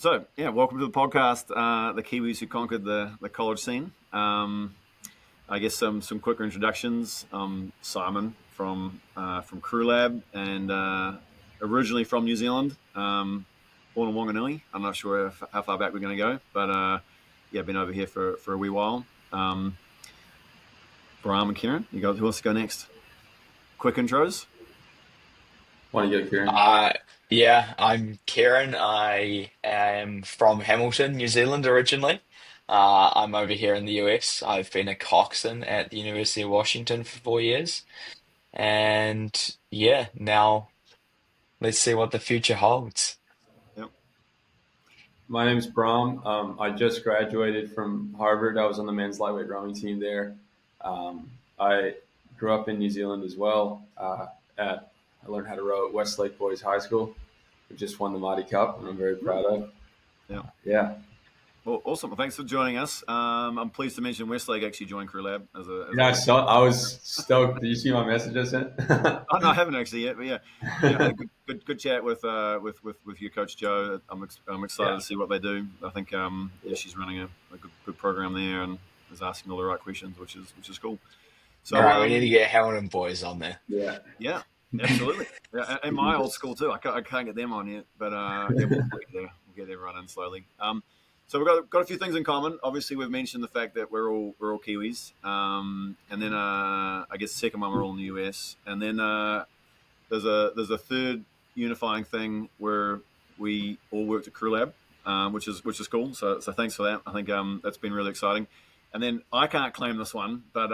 So, yeah, welcome to the podcast, the Kiwis who conquered the college scene. I guess some quicker introductions. Simon from CrewLAB and originally from New Zealand, born in Wanganui. I'm not sure how far back we're going to go, but yeah, been over here for a wee while. Bram and Kieran, you guys, who wants to go next? Quick intros. Want to go, Kieran? Uh, yeah, I'm Kieran. I am from Hamilton, New Zealand originally. I'm over here in the US. I've been a coxswain at the University of Washington for 4 years. And yeah, now let's see what the future holds. Yep. My name is Bram. I just graduated from Harvard. I was on the men's lightweight rowing team there. I grew up in New Zealand as well. I learned how to row at Westlake Boys High School. We just won the Mighty Cup, and I'm very proud of. Yeah. Yeah, Well, awesome. Well, thanks for joining us. I'm pleased to mention Westlake actually joined CrewLAB yeah. I was stoked. Did you see my message I sent? Oh, no, I haven't actually yet, but yeah, I had a good chat with your coach Joe. I'm excited Yeah. to see what they do. I think yeah, she's running a good program there and is asking all the right questions, which is cool. So All right, we need to get Hamilton boys on there. Yeah. yeah, absolutely. Yeah, and my old school too. I can't get them on yet, but yeah, we'll get there. We'll get there running slowly. So we've got a few things in common. Obviously, we've mentioned the fact that we're all Kiwis, and then I guess the second one we're all in the US, and then there's a third unifying thing where we all worked at CrewLAB, which is cool. So thanks for that. I think that's been really exciting. And then I can't claim this one, but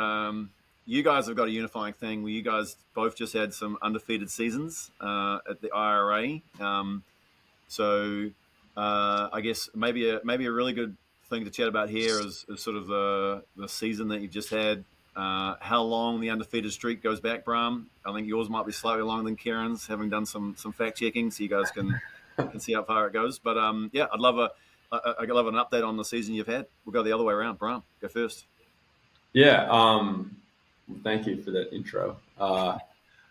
you guys have got a unifying thing where you guys both just had some undefeated seasons at the IRA. So I guess maybe a really good thing to chat about here is sort of the season that you've just had. How long the undefeated streak goes back, Bram? I think yours might be slightly longer than Kieran's, having done some fact checking, so you guys can see how far it goes. But yeah, I'd love an update on the season you've had. We'll go the other way around. Bram, go first. Yeah. Thank you for that intro.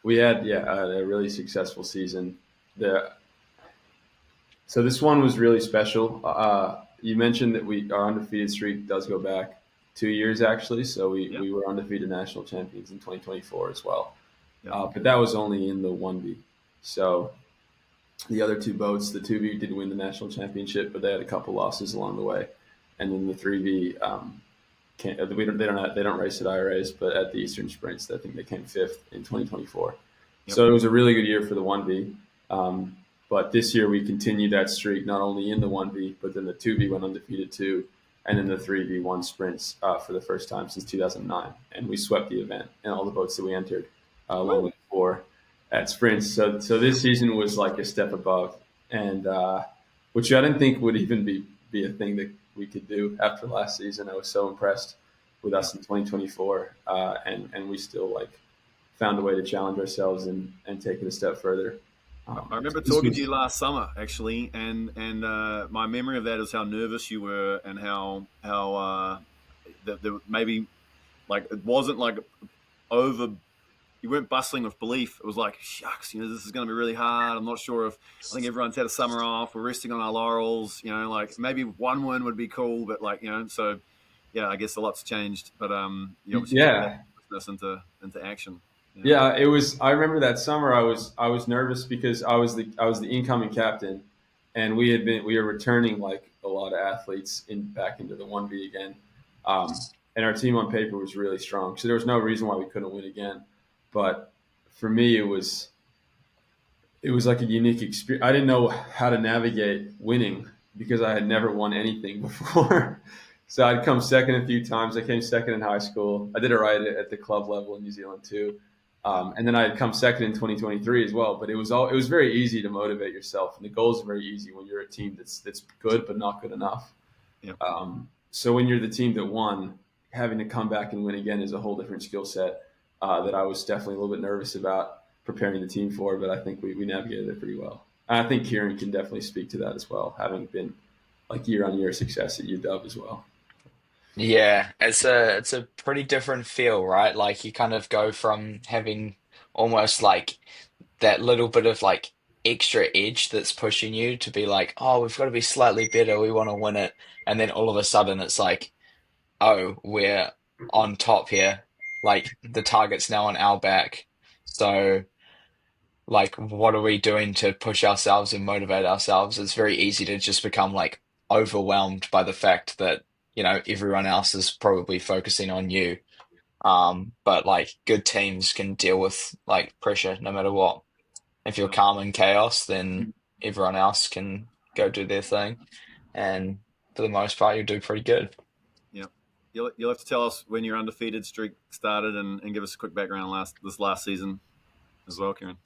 We had a really successful season. The So this one was really special. You mentioned that our undefeated streak does go back 2 years actually. So Yeah, we were undefeated national champions in 2024 as well. yeah, But that was only in the 1B. So the other two boats, the 2B did win the national championship, but they had a couple losses along the way. And then the 3B, they don't race at IRAs, but at the Eastern Sprints, I think they came fifth in 2024. yep. So it was a really good year for the 1B. But this year we continued that streak, not only in the 1B, but then the 2B went undefeated too. And then the 3B won sprints for the first time since 2009. And we swept the event and all the boats that we entered, along with four at sprints. So this season was like a step above, and which I didn't think would even be a thing that we could do after last season. I was so impressed with us in 2024, and we still like found a way to challenge ourselves and take it a step further. I remember This talking to was you last summer, actually, and my memory of that is how nervous you were and how that maybe like it wasn't like over. You weren't bustling with belief. It was like, shucks, this is going to be really hard. I'm not sure if I think everyone's had a summer off. We're resting on our laurels. Like maybe one win would be cool, but like so yeah, I guess a lot's changed. But you obviously took that yeah. business into action. Yeah, Yeah, it was. I remember that summer. I was nervous because I was the incoming captain, and we were returning like a lot of athletes back into the 1B again, and our team on paper was really strong. So there was no reason why we couldn't win again. But for me, it was like a unique experience. I didn't know how to navigate winning because I had never won anything before. So I'd come second a few times. I came second in high school. I did it right at the club level in New Zealand too. yeah, And then I had come second in 2023 as well. But it was very easy to motivate yourself, and the goals are very easy when you're a team that's good but not good enough. yeah. So when you're the team that won, having to come back and win again is a whole different skill set that I was definitely a little bit nervous about preparing the team for. But I think we navigated it pretty well. And I think Kieran can definitely speak to that as well, having been like year on year success at UW as well. Yeah, it's a pretty different feel, right? Like you kind of go from having almost like that little bit of like extra edge that's pushing you to be like, oh, we've got to be slightly better. We want to win it. And then all of a sudden it's like, oh, we're on top here. Like the target's now on our back. So like, what are we doing to push ourselves and motivate ourselves? It's very easy to just become like overwhelmed by the fact that, everyone else is probably focusing on you. But like good teams can deal with like pressure no matter what. If you're Yeah, calm in chaos, then everyone else can go do their thing. And for the most part, you do pretty good. yeah. You'll have to tell us when your undefeated streak started and give us a quick background on this last season as well, Kieran.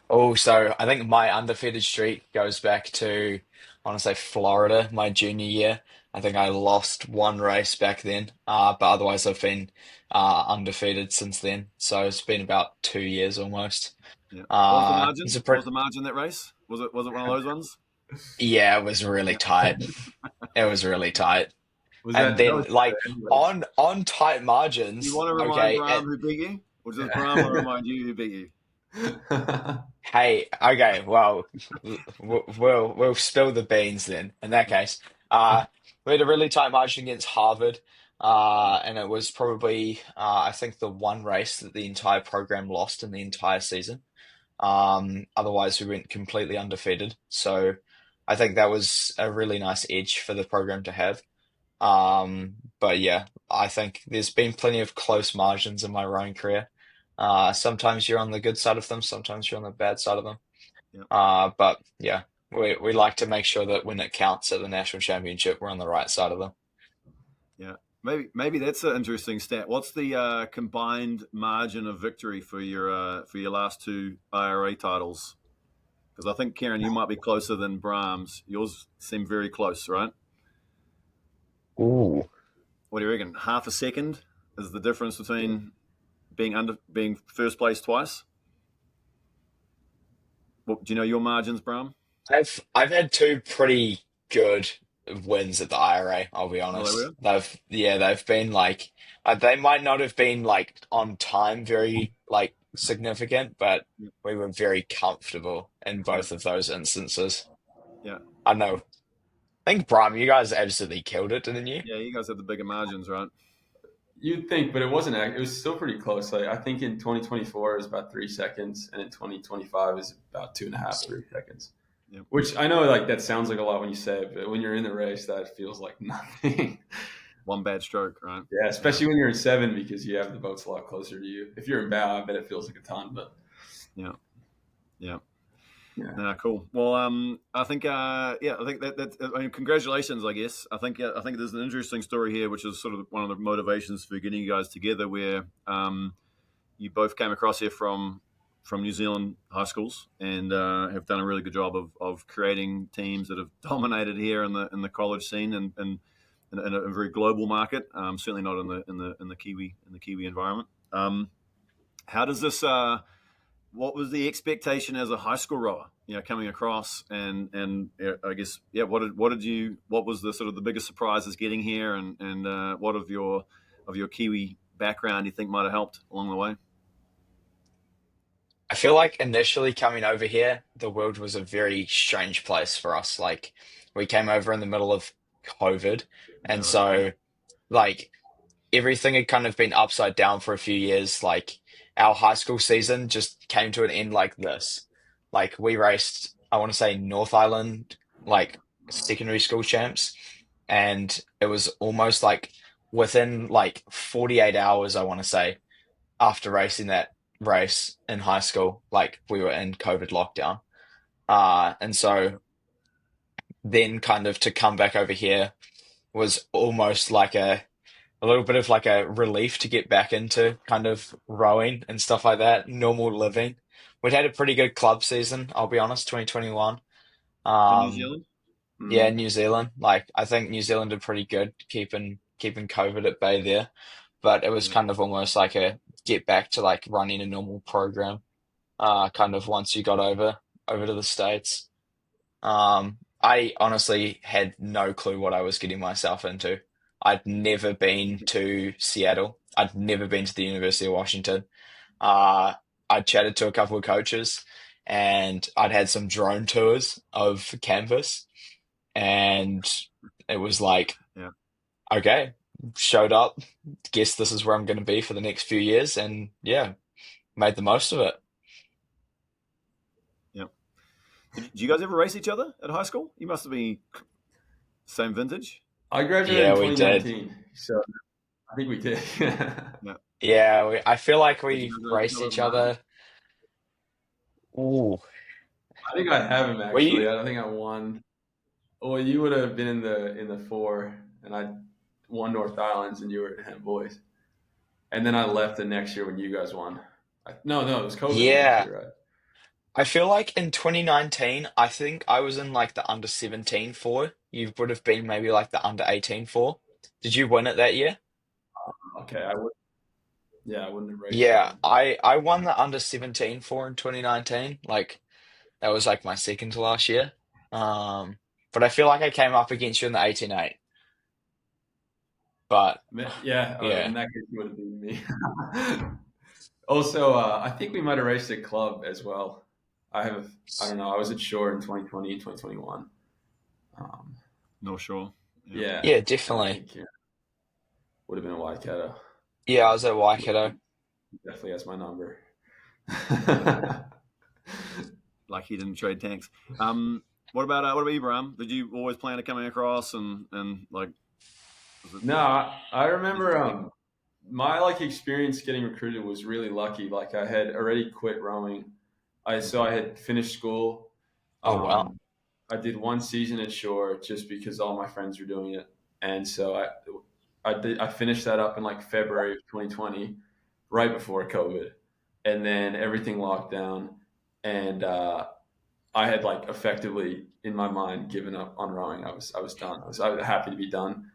Oh, so I think my undefeated streak goes back to, I want to say Florida, my junior year. I think I lost one race back then, but otherwise I've been undefeated since then. So it's been about 2 years almost. Yeah. What was the margin? It's a What pretty, was the margin that race? Was it one of those ones? yeah, it was really Yeah. tight. It was really tight. Was And that then was like the end race? on tight Do you margins, want to remind okay, Brahm who beat you, or does Brahm want to remind you who beat you? hey, okay, well, we'll spill the beans then. In that case, we had a really tight margin against Harvard, and it was probably I think the one race that the entire program lost in the entire season. Otherwise, we went completely undefeated. So I think that was a really nice edge for the program to have. But yeah, I think there's been plenty of close margins in my rowing career. Sometimes you're on the good side of them, sometimes you're on the bad side of them. Yeah, But yeah, we like to make sure that when it counts at the national championship, we're on the right side of them. yeah. Maybe that's an interesting stat. What's the combined margin of victory for your last two IRA titles? Because I think Kieran, you might be closer than Brahms. Yours seem very close, right? Ooh. What do you reckon? Half a second is the difference between being first place twice. What, do you know your margins, Brahm? I've had two pretty good wins at the IRA, I'll be Oh, there we honest. are. They've been like they might not have been like on time very like significant, but Yeah, we were very comfortable in yeah, both of those instances. yeah. I know. I think Bram, you guys absolutely killed it, didn't you? Yeah, you guys have the bigger margins, right? You'd think, but it wasn't. It was still pretty close. Like I think in 2024 it was about 3 seconds, and in 2025 it was about 2.5, 3 seconds. Yeah, Which I know, like that sounds like a lot when you say it, but when you're in the race, that feels like nothing. one bad stroke, right? Yeah, Yeah, especially when you're in seven because you have the boats a lot closer to you. If you're in bow, I bet it feels like a ton, but yeah, yeah. yeah. No, cool. Well, I think, yeah, I think that I mean, congratulations. I guess I think there's an interesting story here, which is sort of one of the motivations for getting you guys together, where you both came across here from New Zealand high schools and have done a really good job of creating teams that have dominated here in the college scene and in a very global market. Certainly not in the Kiwi environment. How does this? What was the expectation as a high school rower? Coming across and I guess what was the sort of the biggest surprises getting here and what of your Kiwi background you think might have helped along the way? I feel like initially coming over here, the world was a very strange place for us. Like we came over in the middle of COVID, Yeah, and right. so like everything had kind of been upside down for a few years. Like our high school season just came to an end like this. Like we raced, I want to say North Island, like secondary school champs, and it was almost like within like 48 hours, I want to say, after racing that race in high school, like we were in COVID lockdown. And so then kind of to come back over here was almost like a little bit of like a relief to get back into kind of rowing and stuff like that, normal living. We'd had a pretty good club season, I'll be honest, 2021. In New Um, Zealand? yeah, New Zealand. Like I think New Zealand did pretty good keeping COVID at bay there. But it was Yeah. kind of almost like a get back to like running a normal program, kind of once you got over to the States. I honestly had no clue what I was getting myself into. I'd never been to Seattle. I'd never been to the University of Washington. Uh, I chatted to a couple of coaches, and I'd had some drone tours of campus, and it was like, Yeah. okay, showed up, guess this is where I'm going to be for the next few years, and yeah, made the most of it. Yeah. Did you guys ever race each other at high school? You must have been same vintage. I graduated in Yeah, we did. 2019, so I think we did. Yeah. Yeah, I feel like Did you we guys know each raced other at each the moment? other. Ooh, I think I haven't were actually. you? I don't think I won. Well, you would have been in the four, and I won North Islands, and you were at Ham Boys. And then I left the next year when you guys won. No, it was COVID the next Yeah, year, right? I feel like in 2019, I think I was in like the under 17 four. You would have been maybe like the under 18 four. Did you win it that year? Okay, I would. Yeah, I wouldn't have raced you Yeah, then. I won the under 17 four in 2019. Like that was like my second to last year. Um, but I feel like I came up against you in the 18-8. But Yeah, in yeah. that case, you would have beaten me. Also, I think we might have raced at club as well. I don't know. I was at Shore in 2020 and 2021. Um, No, sure. Yeah. yeah, Yeah, and I definitely. think would have been a Waikato. Yeah, I was at Waikato. Definitely has my number. Like he didn't trade tanks. What about you, Bram? Did you always plan to coming across and like was it No, I is remember it big? my like experience getting recruited was really lucky. Like I had already quit rowing. I had finished school. Oh wow. Um, I did one season at Shore just because all my friends were doing it, and so I finished that up in like February of 2020, right before COVID, and then everything locked down, and I had like effectively in my mind given up on rowing. I was done. I was happy to be done.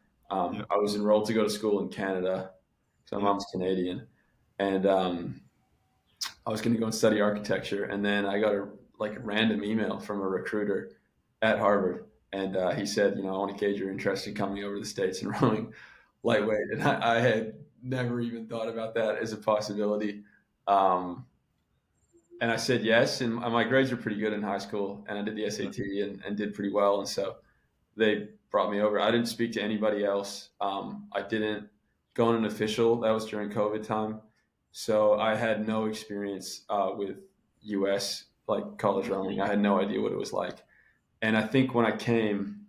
Yeah, I was enrolled to go to school in Canada, so my yeah, mom's Canadian, and I was going to go and study architecture, and then I got a like a random email from a recruiter at Harvard, and he said, I want to gauge your interest in coming over to the States and rowing lightweight, and I had never even thought about that as a possibility. Um, and I said yes, and my grades were pretty good in high school, and I did the yeah, SAT and did pretty well, and so they brought me over. I didn't speak to anybody else. I didn't go on an official. That was during COVID time, so I had no experience with U.S. like college rowing. I had no idea what it was like, and I think when I came,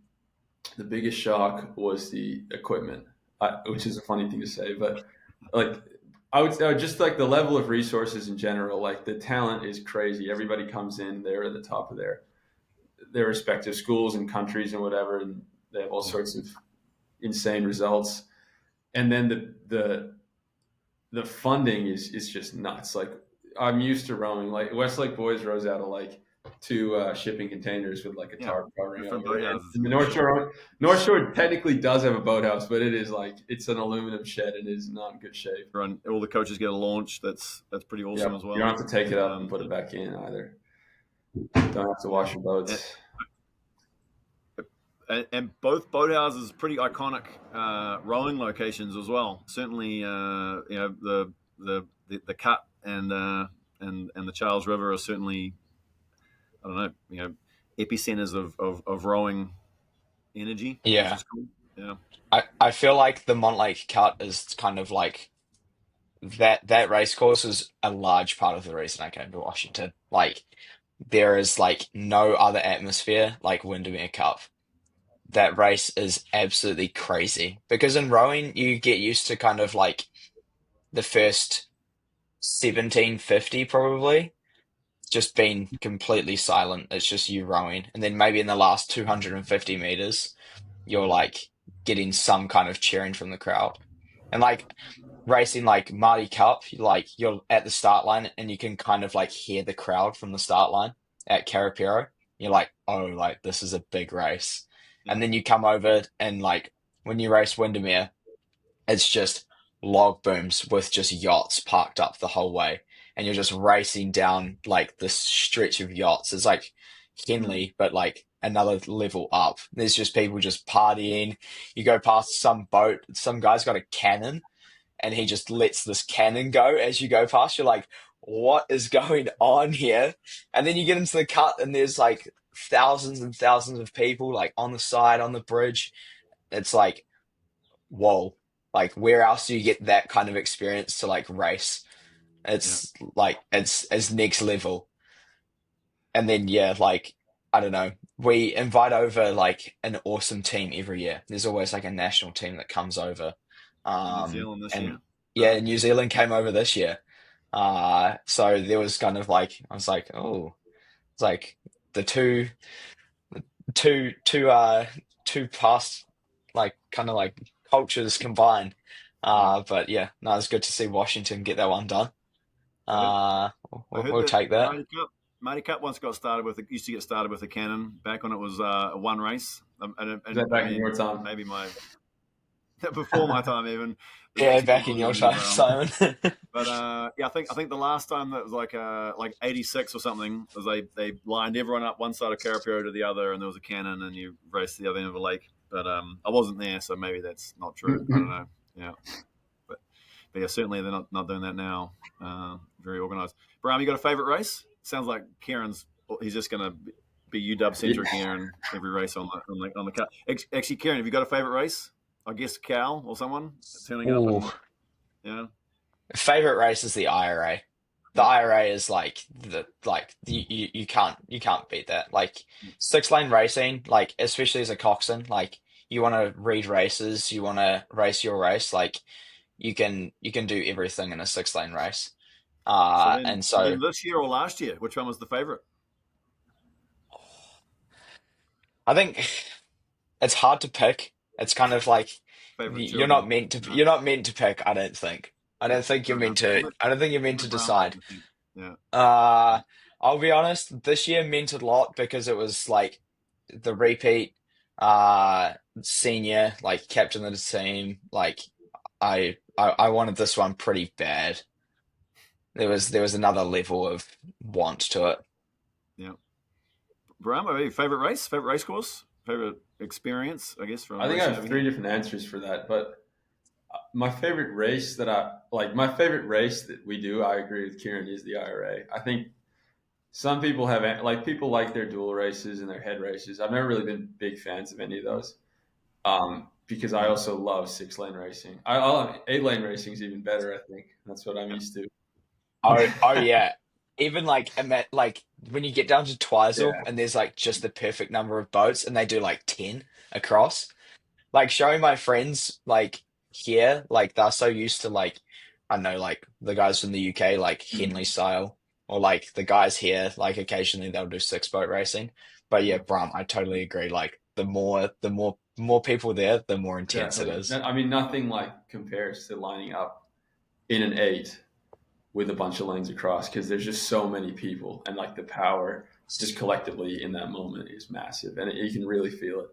the biggest shock was the equipment, which is a funny thing to say, but like I would just like the level of resources in general. Like the talent is crazy. Everybody comes in, they're at the top of their respective schools and countries and whatever, and they have all yeah, sorts of insane results. And then the funding is just nuts. Like I'm used to rowing. Like Westlake Boys rows out of like two shipping containers with like a yeah. tarp covering Different over it. boathouses, And the for sure. North Shore technically does have a boathouse, but it is like it's an aluminum shed and it is not in good shape. Run all the coaches get a launch. That's pretty awesome Yep. as You don't well. have to take it up and Um, put it back in either. Don't have to yeah, wash your and, boats. and both boathouses pretty iconic rowing locations as well. Certainly, the Cut and the Charles River are certainly I don't know epicenters of rowing energy, which Yeah. is cool. Yeah, I feel like the Montlake Cut is kind of like that race course is a large part of the reason I came to Washington. Like there is like no other atmosphere like Windermere Cup. That race is absolutely crazy because in rowing you get used to kind of like the first 1750 probably just being completely silent. It's just you rowing. And then maybe in the last 250 meters, you're like getting some kind of cheering from the crowd. And like racing like Marty Cup, like you're at the start line and you can kind of like hear the crowd from the start line at Carapiro. You're like, oh, like this is a big race. yeah, And then you come over and like when you race Windermere, it's just log booms with just yachts parked up the whole way. And you're just racing down like this stretch of yachts. It's like Henley, but like another level up. There's just people just partying. You go past some boat, some guy's got a cannon and he just lets this cannon go as you go past. You're like, what is going on here? And then you get into the cut and there's like thousands and thousands of people like on the side, on the bridge. It's like, whoa, like where else do you get that kind of experience to like race? Yeah. It's like it's next level. And then yeah, like I don't know, we invite over like an awesome team every year. There's always like a national team that comes over. New Zealand this And year. yeah, New Zealand came over this year. So there was kind of like I was like, oh, it's like the two two past like kind of like cultures combined. Yeah. But yeah, no, it's good to see Washington get that one done. I heard, Uh, I heard we'll that take that. Marty Cup once used to get started with a cannon back when it was one race. Is that back in your time? Maybe before my time even. Yeah, back in your time, Simon. But yeah, I think the last time that was like 86 or something was they lined everyone up one side of Karapiro to the other, and there was a cannon, and you raced to the other end of the lake. But I wasn't there, so maybe that's not true. I don't know. Yeah, but yeah, certainly they're not doing that now. Very organised. Bram, you got a favourite race? Sounds like he's just going to be UW centric here in every race on the cut. Actually, Kieran, have you got a favourite race? I guess Cal or someone turning up. And, yeah. Favorite race is the IRA. The IRA is like you can't beat that. Like 6-lane racing, like especially as a coxswain, like you want to read races, you want to race your race, like you can do everything in a 6-lane race. And so this year or last year, which one was the favorite? I think it's hard to pick. It's kind of like you're not meant to pick. I don't think. I don't think you're meant to. I don't think you're meant to decide. Yeah. I'll be honest. This year meant a lot because it was like the repeat, senior, like captain of the team. Like I wanted this one pretty bad. There was another level of want to it. Yeah. Bram, favorite race course, favorite experience, I guess. I think I have 3 different answers for that, but my favorite race my favorite race that we do, I agree with Kieran, is the IRA. I think some people people like their dual races and their head races. I've never really been big fans of any of those. Because I also love 6-lane racing. I love 8-lane racing is even better. I think that's what I'm used to. Oh yeah. Even like when you get down to Twizel and there's like just the perfect number of boats and they do like 10 across. Like showing my friends like here, like they're so used to like I don't know, like the guys from the UK, like Henley style, or like the guys here, like occasionally they'll do 6-boat racing. But yeah, Bram, I totally agree. Like the more people there, the more intense it is. I mean, nothing like compares to lining up in an 8 with a bunch of lanes across, because there's just so many people, and like the power just collectively in that moment is massive, and you can really feel it.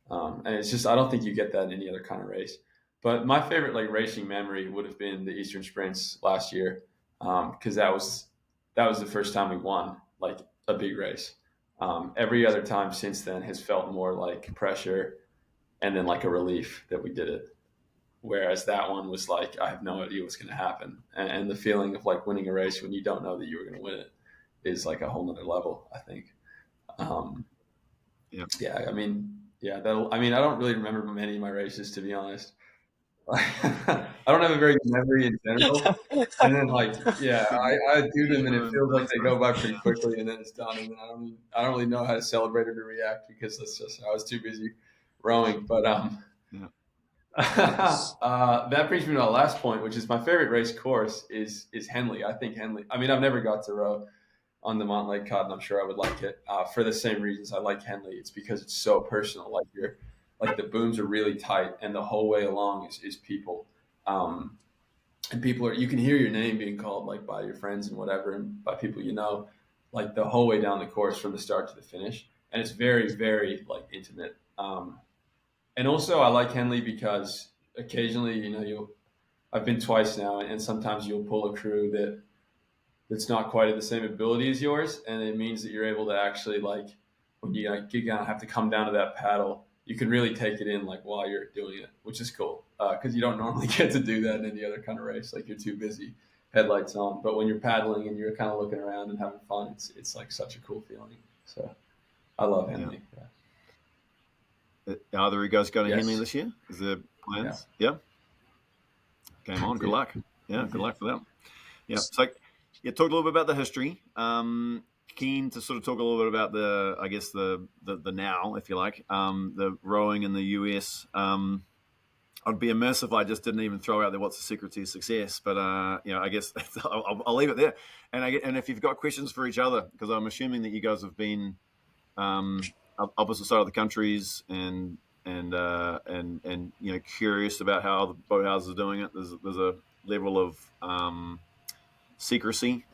And it's just, I don't think you get that in any other kind of race. But my favorite like racing memory would have been the Eastern Sprints last year, because that was the first time we won like a big race. Every other time since then has felt more like pressure and then like a relief that we did it. Whereas that one was like, I have no idea what's going to happen. And the feeling of like winning a race when you don't know that you were going to win it is like a whole nother level, I think. I mean, I don't really remember many of my races, to be honest. I don't have a very good memory in general. And then I do them and it feels like they go by pretty quickly and then it's done. And then I don't really know how to celebrate or to react because I was too busy rowing. But that brings me to my last point, which is my favorite race course is Henley. I think Henley. I mean, I've never got to row on the Montlake Cut, and I'm sure I would like it for the same reasons I like Henley. It's because it's so personal. Like the booms are really tight, and the whole way along is people, and people you can hear your name being called like by your friends and whatever, and by people you know, like the whole way down the course from the start to the finish, and it's very, very like intimate. And also I like Henley because occasionally, I've been twice now, and sometimes you'll pull a crew that's not quite at the same ability as yours, and it means that you're able to actually like when you have to come down to that paddle, you can really take it in like while you're doing it, which is cool because you don't normally get to do that in any other kind of race. Like you're too busy headlights on. But when you're paddling and you're kind of looking around and having fun, it's like such a cool feeling. So I love Henley. Are either of you guys going to Yes. Henley this year? Is there plans? Yeah. Game on. Good luck. Yeah, good luck for that. Yeah. So you talked a little bit about the history. Keen to sort of talk a little bit about the now, if you like, the rowing in the US. I'd be amiss if I just didn't even throw out there what's the secret to your success. But I guess I'll leave it there. And if you've got questions for each other, because I'm assuming that you guys have been opposite side of the countries and curious about how the boathouses are doing it. There's a level of secrecy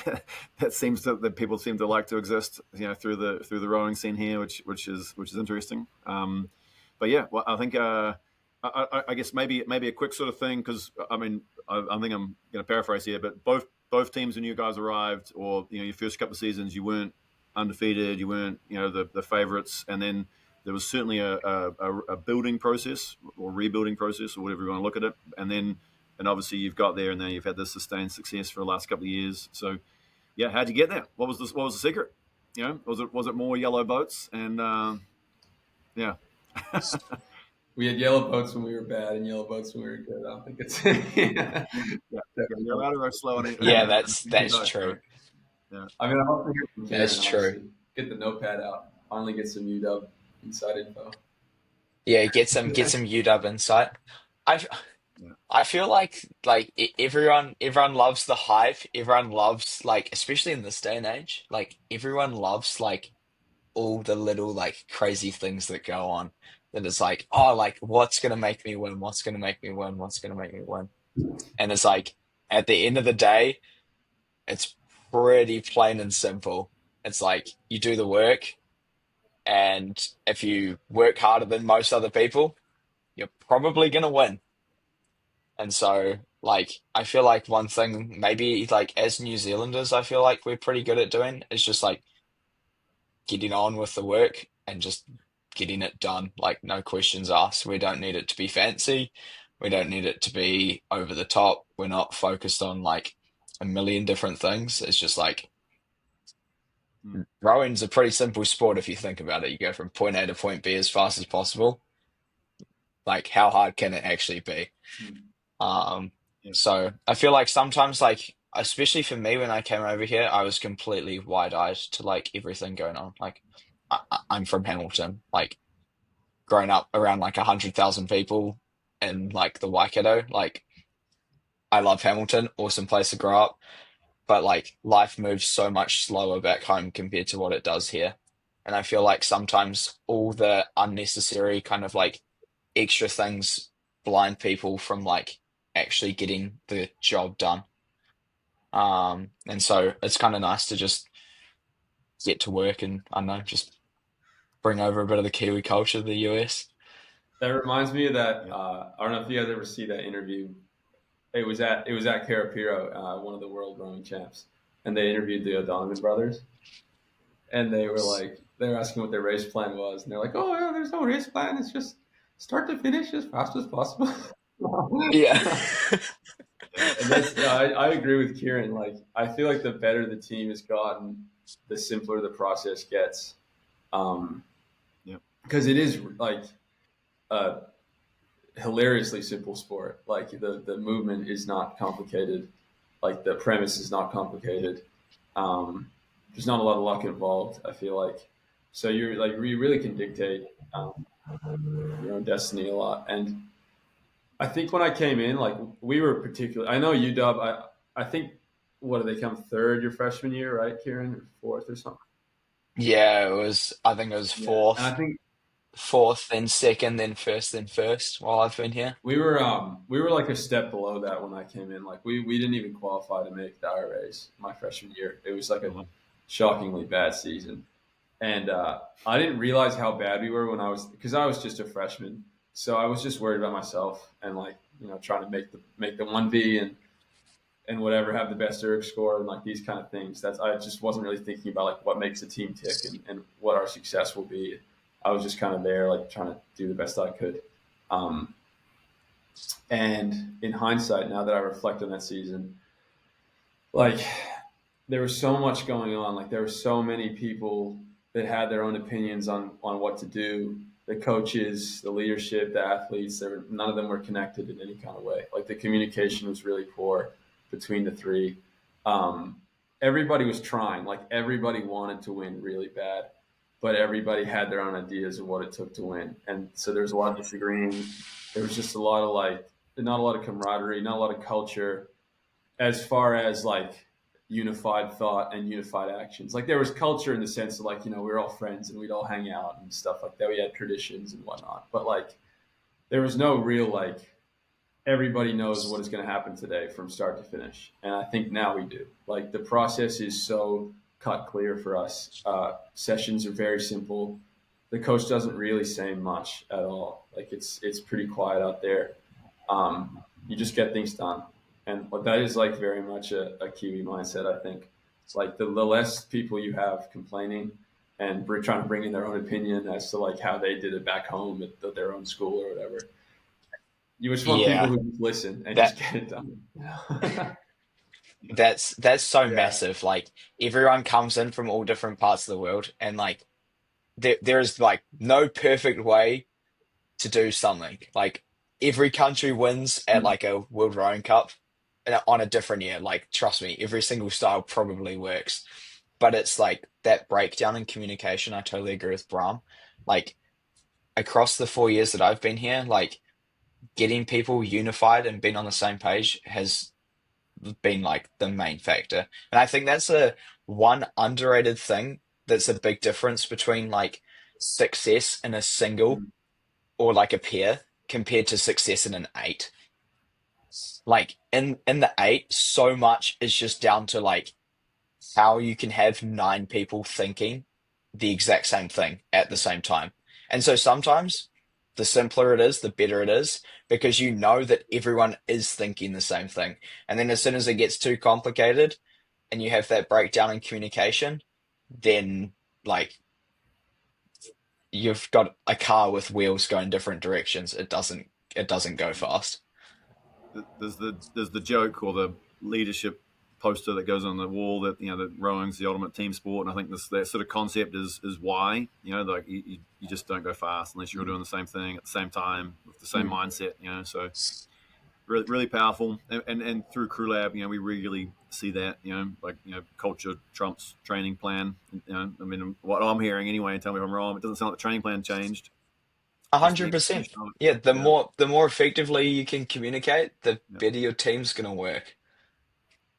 that people seem to like to exist, through the rowing scene here, which is interesting. But yeah, well, I think I guess maybe a quick sort of thing, because I think I'm going to paraphrase here, but both teams when you guys arrived, or your first couple of seasons, you weren't undefeated, you weren't the favorites, and then there was certainly a building process or rebuilding process, or whatever you want to look at it, and obviously you've got there, and now you've had this sustained success for the last couple of years. So yeah, how'd you get there? What was the secret? Was it more yellow boats? And yeah. We had yellow boats when we were bad and yellow boats when we were good. I don't think it's You're allowed to go slow. Yeah, that's true. Yeah. I mean, I hope to hear from Karen, that's true. Honestly. Get the notepad out. Finally get some UW inside info. Yeah, get some UW insight. I feel like everyone loves the hype. Everyone loves, like, especially in this day and age, like everyone loves like all the little like crazy things that go on. That it's like, oh, like what's gonna make me win? What's gonna make me win? What's gonna make me win? And it's like at the end of the day, it's pretty plain and simple. It's like you do the work, and if you work harder than most other people, you're probably gonna win. And so, like, I feel like one thing, maybe like as New Zealanders, I feel like we're pretty good at doing is just like getting on with the work and just getting it done. Like, no questions asked. We don't need it to be fancy. We don't need it to be over the top. We're not focused on like a million different things. It's just like rowing's a pretty simple sport if you think about it. You go from point A to point B as fast as possible. Like, how hard can it actually be? So I feel like sometimes, like, especially for me when I came over here, I was completely wide-eyed to like everything going on. Like, I'm from Hamilton, like growing up around like 100,000 people in like the Waikato. Like, I love Hamilton, awesome place to grow up, but like life moves so much slower back home compared to what it does here. And I feel like sometimes all the unnecessary kind of like extra things blind people from like actually getting the job done. And so it's kind of nice to just get to work and, I don't know, just bring over a bit of the Kiwi culture to the US. That reminds me of that. I don't know if you guys ever see that interview. It was at Carapiro, one of the world rowing champs, and they interviewed the O'Donovan brothers, and they were asking what their race plan was, and they're like, "Oh yeah, there's no race plan. It's just start to finish as fast as possible." Yeah. And I agree with Kieran. Like, I feel like the better the team has gotten, the simpler the process gets. Because it is like a hilariously simple sport. Like the movement is not complicated. Like the premise is not complicated. There's not a lot of luck involved, I feel like. So you really can dictate your own destiny a lot. And I think when I came in, like we were particularly, I know UW, I think, what did they come third your freshman year, right, Kieran, or fourth or something? Yeah, I think it was fourth. And I think fourth, then second, then first while I've been here. we were like a step below that when I came in. Like we didn't even qualify to make the IRAs my freshman year. It was like a shockingly bad season. And I didn't realize how bad we were because I was just a freshman. So I was just worried about myself and like, trying to make the 1V and whatever, have the best ERG score and like these kind of things. I just wasn't really thinking about like what makes a team tick and what our success will be. I was just kind of there, like trying to do the best I could. And in hindsight, now that I reflect on that season, like there was so much going on. Like there were so many people that had their own opinions on what to do. The coaches, the leadership, the athletes, none of them were connected in any kind of way. Like the communication was really poor between the three. Um, Everybody was trying. Like everybody wanted to win really bad, but everybody had their own ideas of what it took to win. And so there was a lot of disagreeing. There was just a lot of like, not a lot of camaraderie, not a lot of culture as far as like unified thought and unified actions. Like there was culture in the sense of like, we were all friends and we'd all hang out and stuff like that. We had traditions and whatnot, but like there was no real like everybody knows what is going to happen today from start to finish. And I think now we do. Like the process is so cut clear for us. Sessions are very simple. The coach doesn't really say much at all. Like it's pretty quiet out there. You just get things done. And that is like very much a Kiwi mindset, I think. It's like the less people you have complaining and trying to bring in their own opinion as to like how they did it back home at their own school or whatever. You just want people Yeah, who just listen and that just get it done. that's so Yeah. massive. Like everyone comes in from all different parts of the world, and like there is like no perfect way to do something. Like every country wins at Mm. like a World Rowing Cup on a different year. Like trust me, every single style probably works. But it's like that breakdown in communication. I totally agree with Brahm. Like across the 4 years that I've been here, like getting people unified and being on the same page has been like the main factor. And I think that's a one underrated thing that's a big difference between like success in a single Mm. or like a pair compared to success in an eight. Like in the eight, so much is just down to like how you can have nine people thinking the exact same thing at the same time. And so sometimes the simpler it is, the better it is, because you know that everyone is thinking the same thing. And then as soon as it gets too complicated and you have that breakdown in communication, then like you've got a car with wheels going different directions. It doesn't go fast. There's the joke or the leadership poster that goes on the wall that that rowing's the ultimate team sport, and I think that sort of concept is why like you just don't go fast unless you're Mm. doing the same thing at the same time with the same Mm. mindset. So really, really powerful, and through CrewLAB, we really see that. Like culture trumps training plan. I mean, what I'm hearing anyway, and tell me if I'm wrong. It doesn't sound like the training plan changed, A just the hundred percent. execution of it. Yeah, the Yeah, more effectively you can communicate, the yeah, better your team's gonna work.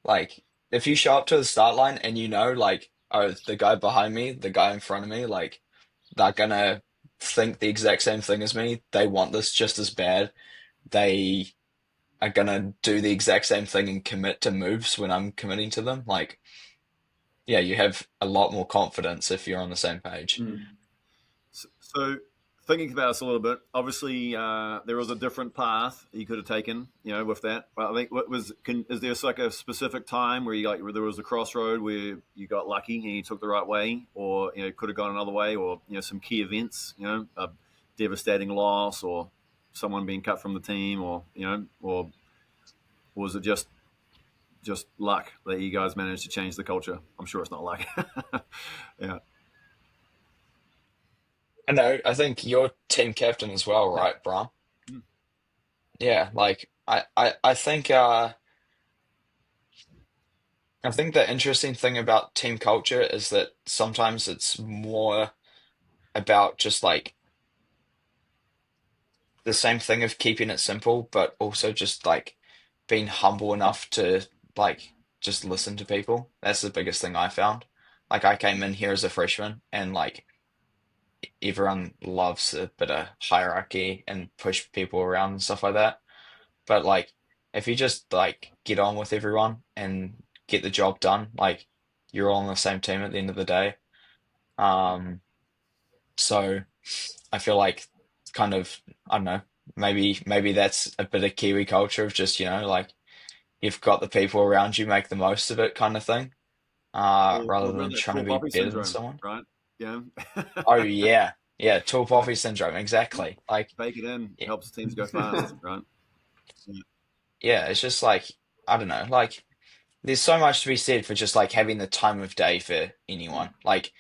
Like, if you show up to the start line and you know, like, oh, the guy behind me, the guy in front of me, like, they're gonna think the exact same thing as me. They want this just as bad. They are gonna do the exact same thing and commit to moves when I'm committing to them. Like, yeah, you have a lot more confidence if you're on the same page. Mm. So, thinking about this a little bit, obviously there was a different path you could have taken, with that. But I think is there like a specific time where where there was a crossroad where you got lucky and you took the right way, or could have gone another way, or some key events, a devastating loss, or someone being cut from the team, or was it just luck that you guys managed to change the culture? I'm sure it's not luck. Yeah. I know, I think you're team captain as well, Yeah. right, Bram? Yeah, like I think the interesting thing about team culture is that sometimes it's more about just like the same thing of keeping it simple, but also just like being humble enough to like just listen to people. That's the biggest thing I found. Like I came in here as a freshman and like everyone loves a bit of hierarchy and push people around and stuff like that. But like if you just like get on with everyone and get the job done, like you're all on the same team at the end of the day. Um, so I feel like kind of I don't know, maybe that's a bit of Kiwi culture of just, like you've got the people around you, make the most of it kind of thing, Or rather around than that trying to tall be poppy better than syndrome, someone. right? Yeah. Oh yeah. Yeah, tall Like, poppy syndrome, exactly. Like bake it in yeah, helps teams go fast, right? Yeah. yeah, it's just like I don't know, like there's so much to be said for just like having the time of day for anyone. Like,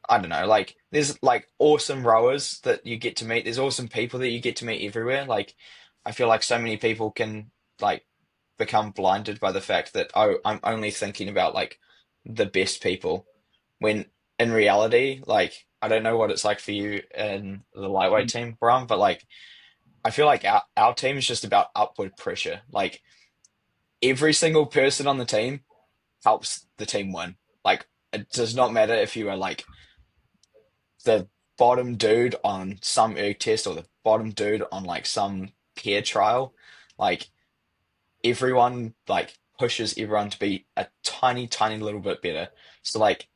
I don't know, like there's like awesome rowers that you get to meet. There's awesome people that you get to meet everywhere. Like, I feel like so many people can like become blinded by the fact that, oh, I'm only thinking about like the best people, when in reality, like I don't know what it's like for you in the lightweight team, Bram, but like I feel like our team is just about upward pressure. Like every single person on the team helps the team win. Like it does not matter if you are like the bottom dude on some erg test or the bottom dude on like some peer trial. Like everyone like pushes everyone to be a tiny, tiny little bit better. So like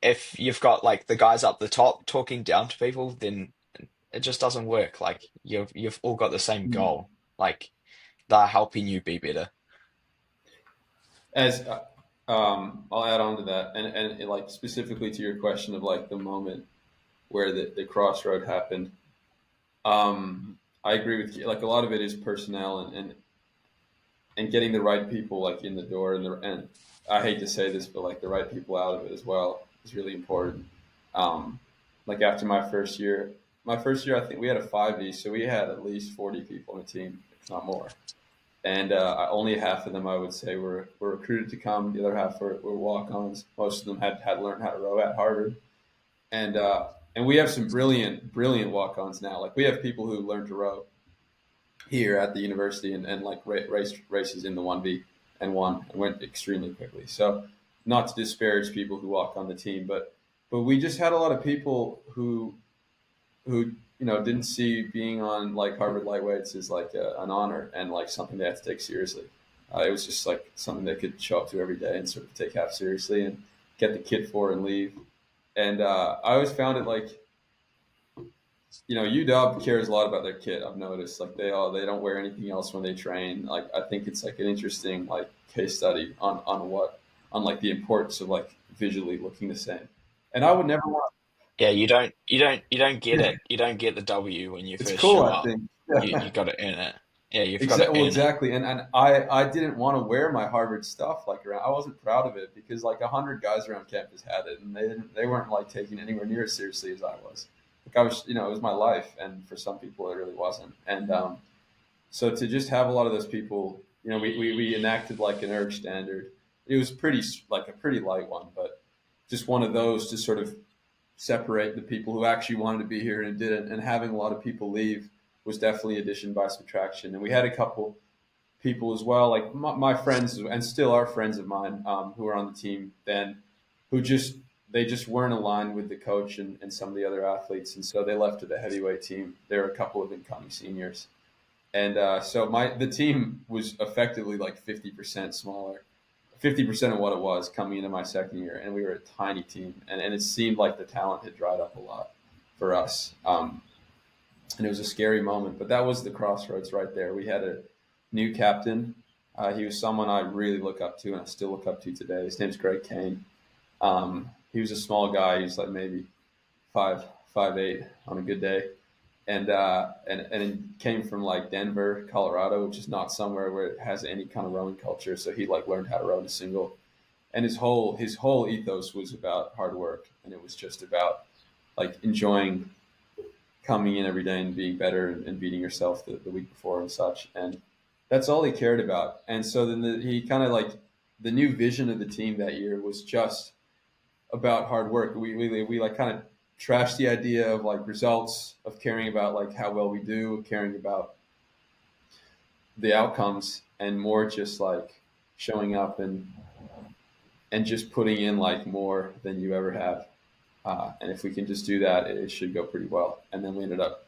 if you've got like the guys up the top talking down to people, then it just doesn't work. Like you've all got the same goal. Like they're helping you be better. As I'll add on to that, and like specifically to your question of like the moment where the crossroad happened. I agree with you. Like a lot of it is personnel and getting the right people like in the door and I hate to say this, but like the right people out of it as well is really important. Like after my first year I think we had a 5V, so we had at least 40 people on the team, if not more. And only half of them I would say were recruited to come. The other half were walk-ons. Most of them had learned how to row at Harvard, and we have some brilliant walk-ons now. Like we have people who learned to row here at the university and like races in the 1V and won and went extremely quickly. So not to disparage people who walk on the team, but we just had a lot of people who didn't see being on like Harvard lightweights as like an honor and like something they had to take seriously. It was just like something they could show up to every day and sort of take half seriously and get the kit for and leave. And I always found it like, UW cares a lot about their kit. I've noticed like they don't wear anything else when they train. Like I think it's like an interesting like case study on like the importance of like visually looking the same. And I would never want. Yeah, you don't get it. You don't get the W when you It's first cool, show I up. think. You got to earn it. Yeah, you've got to Well, earn it. exactly. And I didn't want to wear my Harvard stuff like around. I wasn't proud of it because like 100 guys around campus had it, and they weren't like taking it anywhere near as seriously as I was. Like I was, it was my life, and for some people it really wasn't. And so to just have a lot of those people, we enacted like an ERG standard. It was like a pretty light one, but just one of those to sort of separate the people who actually wanted to be here and didn't, and having a lot of people leave was definitely addition by subtraction. And we had a couple people as well, like my friends and still are friends of mine who were on the team then, who they just weren't aligned with the coach and some of the other athletes, and so they left to the heavyweight team. There were a couple of incoming seniors, and so the team was effectively like 50% smaller, 50% of what it was coming into my second year, and we were a tiny team, and it seemed like the talent had dried up a lot for us. And it was a scary moment, but that was the crossroads right there. We had a new captain. He was someone I really look up to, and I still look up to today. His name's Greg Kane. He was a small guy. He was like maybe 5'8" on a good day, and he came from like Denver, Colorado, which is not somewhere where it has any kind of rowing culture. So he like learned how to row in a single, and his whole ethos was about hard work, and it was just about like enjoying coming in every day and being better and beating yourself the week before and such. And that's all he cared about. And so then he kind of like the new vision of the team that year was just about hard work. We like kind of trashed the idea of like results, of caring about like how well we do, of caring about the outcomes, and more just like showing up and just putting in like more than you ever have. And if we can just do that, it should go pretty well. And then we ended up,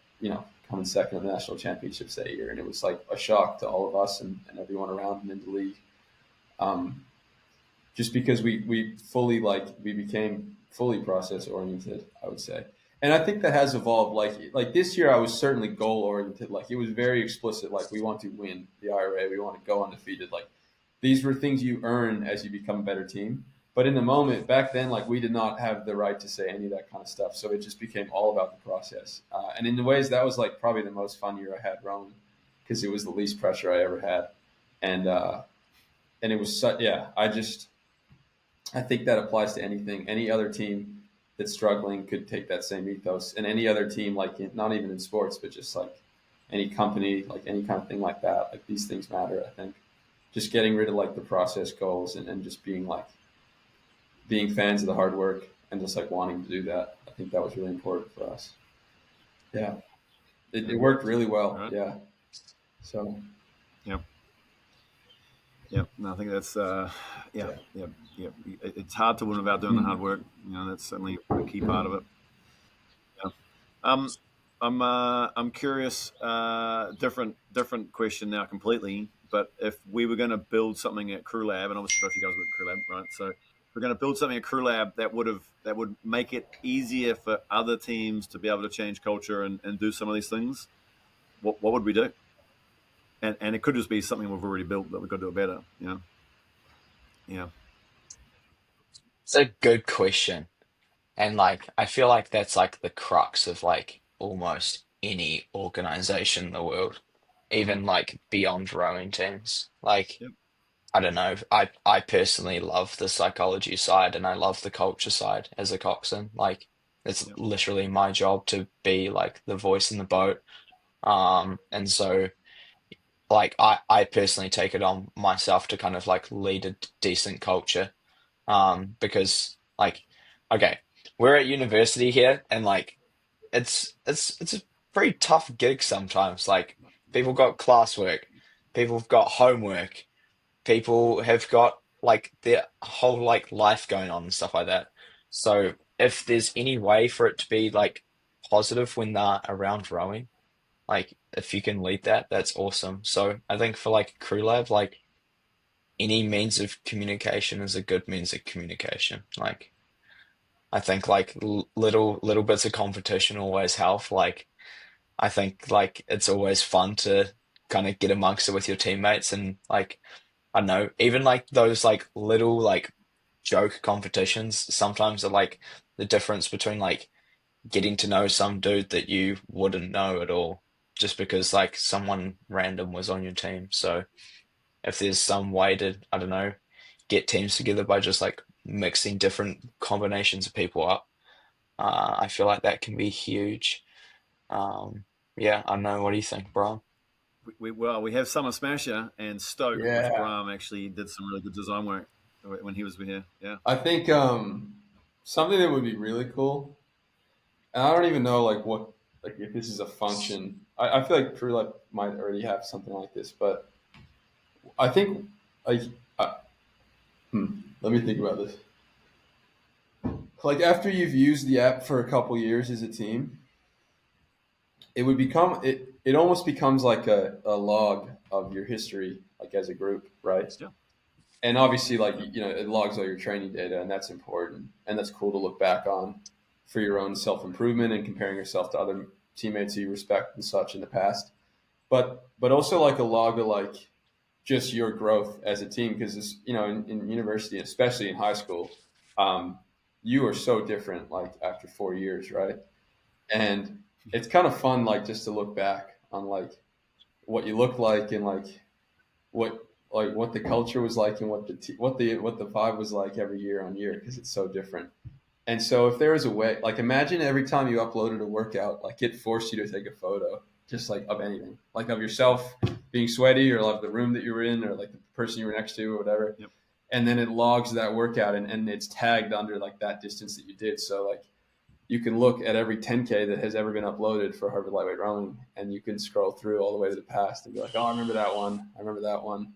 coming second in the national championships that year. And it was like a shock to all of us and everyone around and in the league. Just because we became fully process oriented, I would say. And I think that has evolved. Like this year, I was certainly goal oriented. Like it was very explicit. Like we want to win the IRA. We want to go undefeated. Like these were things you earn as you become a better team. But in the moment, back then, like we did not have the right to say any of that kind of stuff. So it just became all about the process. And in the ways, that was like probably the most fun year I had rowing because it was the least pressure I ever had. And and it was yeah. I think that applies to anything. Any other team that's struggling could take that same ethos, and any other team, like not even in sports, but just like any company, like any kind of thing like that. Like these things matter. I think just getting rid of like the process goals and just being fans of the hard work and just like wanting to do that. I think that was really important for us. Yeah, it worked really well. Right? Yeah. So Yeah. Yeah. No, I think that's yeah, yeah. yeah, yeah. It's hard to win without doing the hard Mm. work. That's certainly a key part of it. Yeah. Um, I'm curious. Different question now completely. But if we were going to build something at CrewLAB, and obviously both you guys work at CrewLAB, right? So if we're going to build something at CrewLAB that would make it easier for other teams to be able to change culture and do some of these things. What would we do? And it could just be something we've already built that we've got to do it better. Yeah. It's a good question. And like I feel like that's like the crux of like almost any organization in the world, Mm. even like beyond rowing teams. Like Yep. I don't know, I personally love the psychology side and I love the culture side as a coxswain. Like it's Yep. literally my job to be like the voice in the boat. And so like I personally take it on myself to kind of like lead a decent culture. Because like okay, we're at university here and like it's a pretty tough gig sometimes. Like people got classwork, people have got homework, people have got like their whole like life going on and stuff like that. So if there's any way for it to be like positive when they're around rowing, like if you can lead that, that's awesome. So I think for like CrewLAB, like any means of communication is a good means of communication. Like I think like little bits of competition always help. Like I think like it's always fun to kind of get amongst it with your teammates and like I don't know, even like those like little like joke competitions sometimes are like the difference between like getting to know some dude that you wouldn't know at all just because like someone random was on your team. So if there's some way to, I don't know, get teams together by just like mixing different combinations of people up, I feel like that can be huge. Um, yeah, I don't know. What do you think, Brian? We have Summer Smasher and Stoke, which Yeah. Brahm actually did some really good design work when he was here. Yeah. I think something that would be really cool, and I don't even know like what like if this is a function. I feel like TrueLab might already have something like this, but I think like uh, let me think about this. Like after you've used the app for a couple years as a team, it would become it almost becomes like a log of your history, like as a group, right? Yeah. And obviously like Yeah. it logs all your training data, and that's important, and that's cool to look back on for your own self-improvement and comparing yourself to other teammates you respect and such in the past, but also like a log of like just your growth as a team, because in university, especially in high school, um, you are so different like after 4 years, right? And it's kind of fun like just to look back on like what you look like, and what what the culture was like, and what the vibe was like every year on year, because it's so different. And so if there was a way, like imagine every time you uploaded a workout, like it forced you to take a photo, just like of anything, like of yourself being sweaty, or of the room that you were in, or like the person you were next to, or whatever. Yep. And then it logs that workout, and it's tagged under like that distance that you did. So like you can look at every 10K that has ever been uploaded for Harvard Lightweight Rowing, and you can scroll through all the way to the past and be like, oh, I remember that one. I remember that one.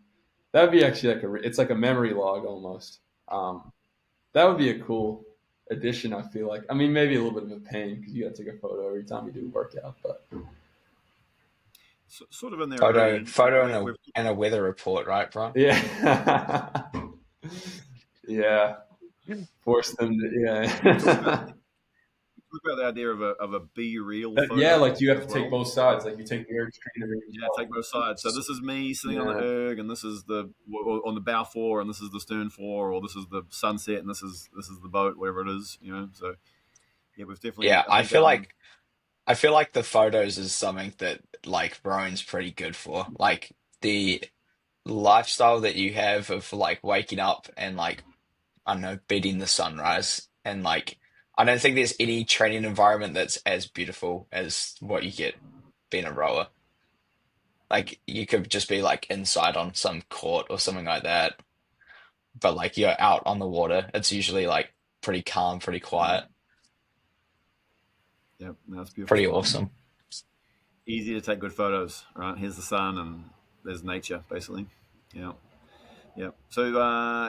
That would be actually it's like a memory log almost. That would be a cool addition. I feel like. I mean, maybe a little bit of a pain because you got to take a photo every time you do a workout. But Sort of in there Photo, already. photo, We've and a weather report, right, Brian? yeah, yeah, force them to talked about yeah. the idea of a be real Yeah, photo like you have as to take well. both sides. Like you take the erg screen and Yeah, take both sides. So this is me sitting on the yeah, erg, and this is on the bow floor, and this is the stern floor, or this is the sunset, and this is the boat, wherever it is. So yeah, we've definitely. Yeah, I think that one. I feel like the photos is something that like Rowan's pretty good for. Like the lifestyle that you have of like waking up and like, I don't know, beating the sunrise and like, I don't think there's any training environment that's as beautiful as what you get being a rower. Like you could just be like inside on some court or something like that, but like you're out on the water. It's usually like pretty calm, pretty quiet, Yeah, that's a beautiful pretty spot. awesome. Easy to take good photos, right? Here's the sun and there's nature, basically. Yeah. Yeah. So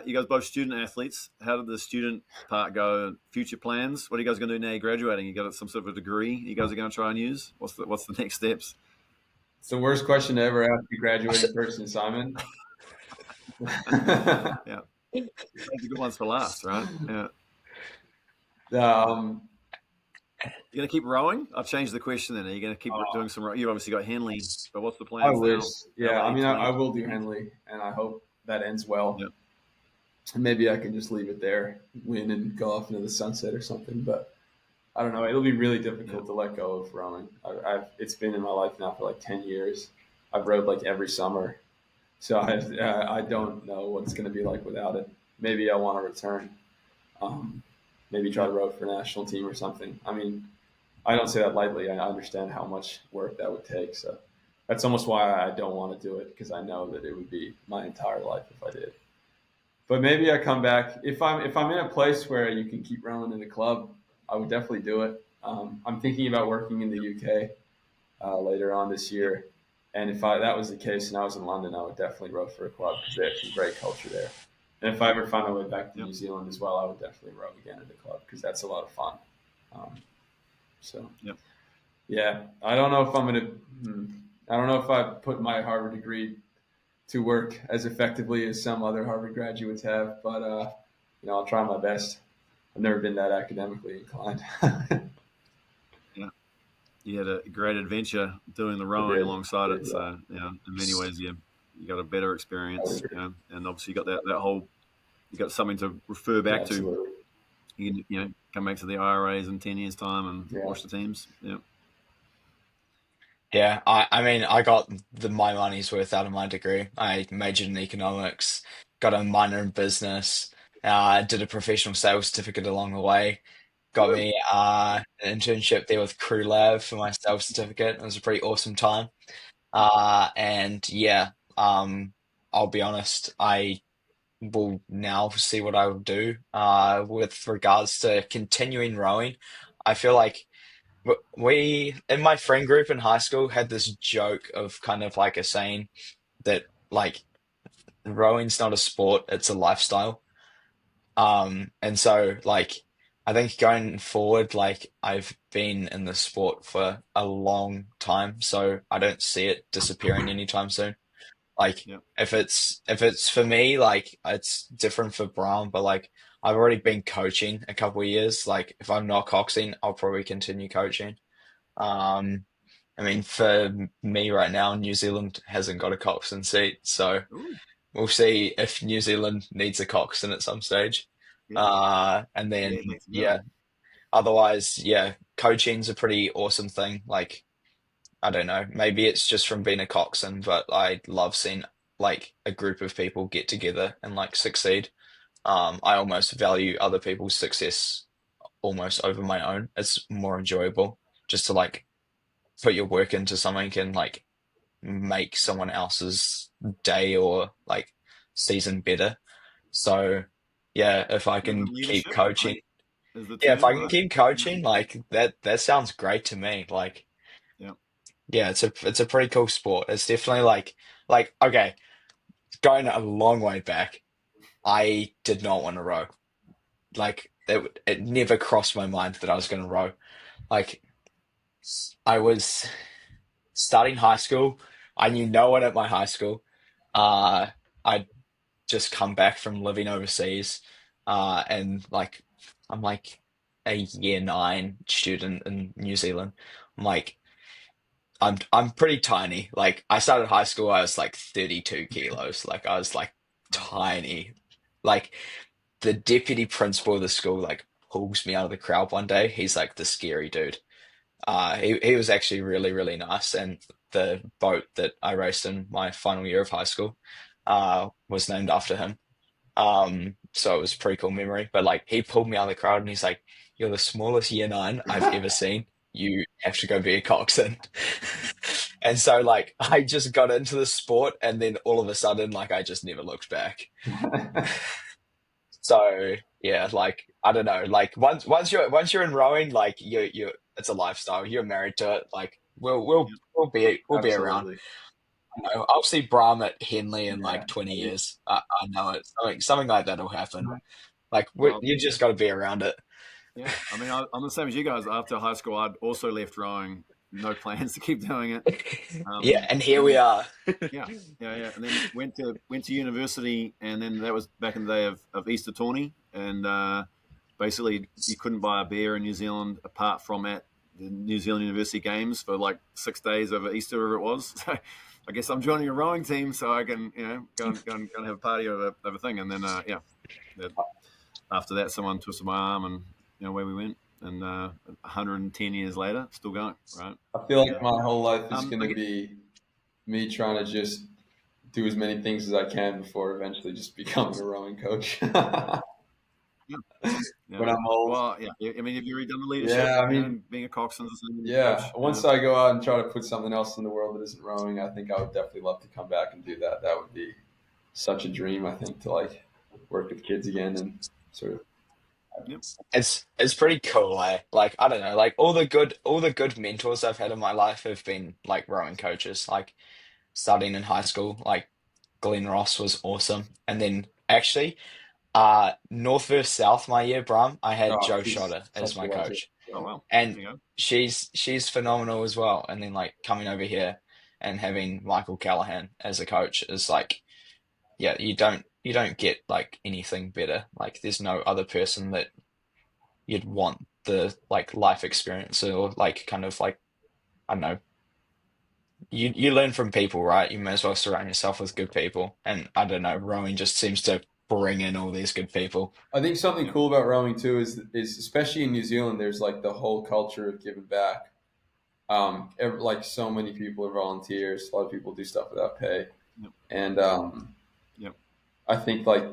you guys both student athletes. How did the student part go? Future plans? What are you guys going to do now you're graduating? You got some sort of a degree you guys are going to try and use? What's the next steps? It's the worst question to ever ask a graduating person, Simon. Yeah. Save the good ones for last, right? Yeah. um, You're going to keep rowing? I've changed the question then. Are you going to keep doing some rowing? You've obviously got Henley, but what's the I plans wish. now? Yeah, I LA, mean, I 20? will do Henley, and I hope that ends well. Yeah. Maybe I can just leave it there, win, and go off into the sunset or something. But I don't know. It'll be really difficult to let go of rowing. It's been in my life now for like 10 years. I've rowed like every summer, so I don't know what it's going to be like without it. Maybe I want to return. Um, Maybe try to row for a national team or something. I mean, I don't say that lightly. I understand how much work that would take. So that's almost why I don't want to do it, because I know that it would be my entire life if I did. But maybe I come back if I'm in a place where you can keep rowing in a club. I would definitely do it. I'm thinking about working in the UK later on this year, and if that was the case and I was in London, I would definitely row for a club because they have some great culture there. And if I ever find my way back to Yep. New Zealand as well, I would definitely row again at a club because that's a lot of fun. Um, so Yep. yeah, I don't know if I'm gonna. I don't know if I put my Harvard degree to work as effectively as some other Harvard graduates have, but I'll try my best. I've never been that academically inclined. Yeah. You had a great adventure doing the I rowing did. alongside it. Yeah. So, in many ways, you got a better experience, and obviously you got that whole, you got something to refer Yeah, back to. absolutely. You can, come back to the IRAs in 10 years' time and Yeah. watch the teams. Yeah. Yeah, I mean, I got my money's worth out of my degree. I majored in economics, got a minor in business, did a professional sales certificate along the way, got Woo. me an internship there with CrewLAB for my sales certificate. It was a pretty awesome time. And yeah, I'll be honest, I will now see what I will do with regards to continuing rowing. I feel like we in my friend group in high school had this joke of kind of like a saying that like rowing's not a sport, it's a lifestyle. And so like I think going forward, like I've been in the sport for a long time, so I don't see it disappearing anytime soon. Like Yeah. if it's for me, like it's different for Brown, but like I've already been coaching a couple of years. Like if I'm not coxing, I'll probably continue coaching. Um, I mean, for me right now, New Zealand hasn't got a coxswain seat, so Ooh. we'll see if New Zealand needs a coxswain at some stage. Yeah. And then, Yeah. Let's go. yeah, otherwise, yeah, coaching's a pretty awesome thing. Like, I don't know, maybe it's just from being a coxswain, but I love seeing like a group of people get together and like succeed. I almost value other people's success almost over my own. It's more enjoyable just to like put your work into something and like make someone else's day or like season better. So yeah, if I A bit of can keep leadership, I coaching, think, is the yeah, if term, I can right? keep coaching, like that sounds great to me. Like Yeah. yeah, it's a pretty cool sport. It's definitely like okay, going a long way back, I did not want to row. Like it never crossed my mind that I was going to row. Like I was starting high school. I knew no one at my high school. Uh, I'd just come back from living overseas, and like I'm like a year nine student in New Zealand. I'm like I'm pretty tiny. Like I started high school, I was like 32 kilos. Like I was like tiny. Like the deputy principal of the school like pulls me out of the crowd one day. He's like the scary dude. He was actually really, really nice. And the boat that I raced in my final year of high school, was named after him. So it was a pretty cool memory. But like he pulled me out of the crowd and he's like, "You're the smallest year nine I've ever seen. You have to go be a coxswain." And so like I just got into the sport and then all of a sudden like I just never looked back. So yeah, like I don't know, like once you're in rowing, like you it's a lifestyle. You're married to it. Like Yeah, we'll be around. Absolutely. I'll see Brahm at Henley in Yeah. like 20 years. I know it. Something like that will happen. Like well, you just got to be around it. yeah. I mean, I'm the same as you guys. After high school, I'd also left rowing. No plans to keep doing it. Yeah, and here And we then are. yeah, yeah. And then went to university, and then that was back in the day of Easter tourney, and basically you couldn't buy a beer in New Zealand apart from at the New Zealand University Games for like 6 days over Easter, whatever it was. So I guess I'm joining a rowing team so I can go and have a party over a thing, and then yeah, that, after that someone twisted my arm, and away we went, and 110 years later, still going, right? I feel like Yeah. my whole life is going I to get, be me trying to just do as many things as I can before eventually just becoming a rowing coach. yeah, yeah. When I'm old. Well, yeah. I mean, have you already done the leadership? Yeah, I mean, And being a coxswain, the same yeah. coach. Once I go out and try to put something else in the world that isn't rowing, I think I would definitely love to come back and do that. That would be such a dream, I think, to like work with kids again and sort of. Yep. It's pretty cool, eh? Like I don't know, like all the good mentors I've had in my life have been like rowing coaches. Like starting in high school, like Glenn Ross was awesome, and then actually, North versus South my year, Brum, I had Oh, Joe he's Shotter as such a my legend. coach. Oh well. And There you go. she's phenomenal as well. And then like coming over here and having Michael Callahan as a coach is like, yeah, you don't get like anything better. Like there's no other person that you'd want the like life experience or like kind of like I don't know. You learn from people, right? You may as well surround yourself with good people. And I don't know, rowing just seems to bring in all these good people. I think something Yeah. cool about rowing too is especially in New Zealand, there's like the whole culture of giving back. Like so many people are volunteers. A lot of people do stuff without pay, Yep. and Yep. I think like